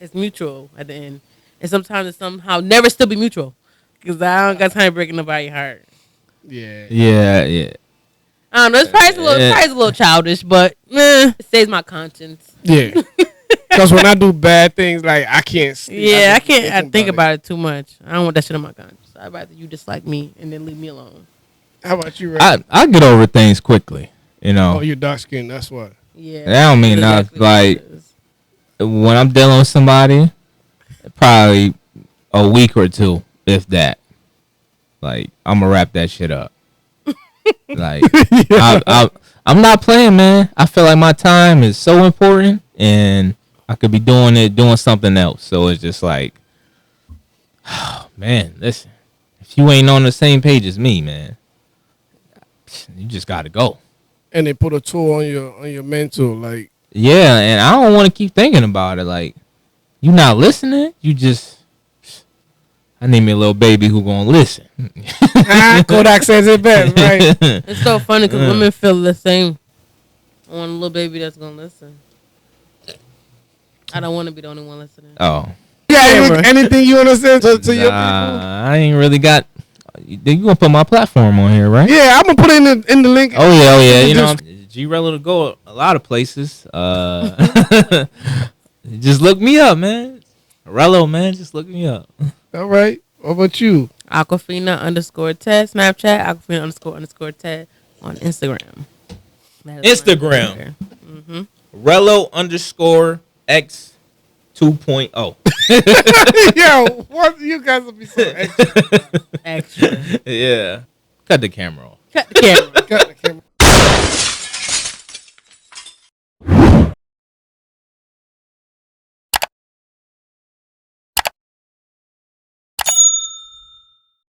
it's mutual at the end. And sometimes it somehow never still be mutual. Cause I don't got time breaking nobody's heart. Yeah. I don't know. It's probably a little childish, but it saves my conscience. Yeah. Because when I do bad things, like I can't. I think about it too much. I don't want that shit on my conscience. I'd rather you dislike me and then leave me alone. How about you, Ray? I get over things quickly. You know. Oh, you're dark skinned. That's what. Yeah. That don't mean nothing. Like when I'm dealing with somebody, probably a week or two, if that. Like I'm gonna wrap that shit up. Like I'm not playing, man. I feel like my time is so important, and I could be doing something else. So it's just like, oh, man, listen. If you ain't on the same page as me, man, you just gotta go. And they put a toll on your mental, like. Yeah, and I don't want to keep thinking about it. Like, you not listening? You just. I need me a little baby who gonna listen. Kodak says it best, right? It's so funny because women feel the same. I want a little baby that's gonna listen. I don't want to be the only one listening. Oh. Yeah, anything you want to say to your people? I ain't really got. You gonna put my platform on here, right? Yeah, I'm gonna put it in the link. Oh yeah. You know, G-Rello to go a lot of places. Just look me up, man. Rello, man, just look me up. All right. What about you? Aquafina_Ted, Snapchat, Aquafina_Ted on Instagram. Instagram. Mm-hmm. Rello_X 2.0. Yo, what you guys will be so extra. Extra. Yeah. Cut the camera off. Cut the camera.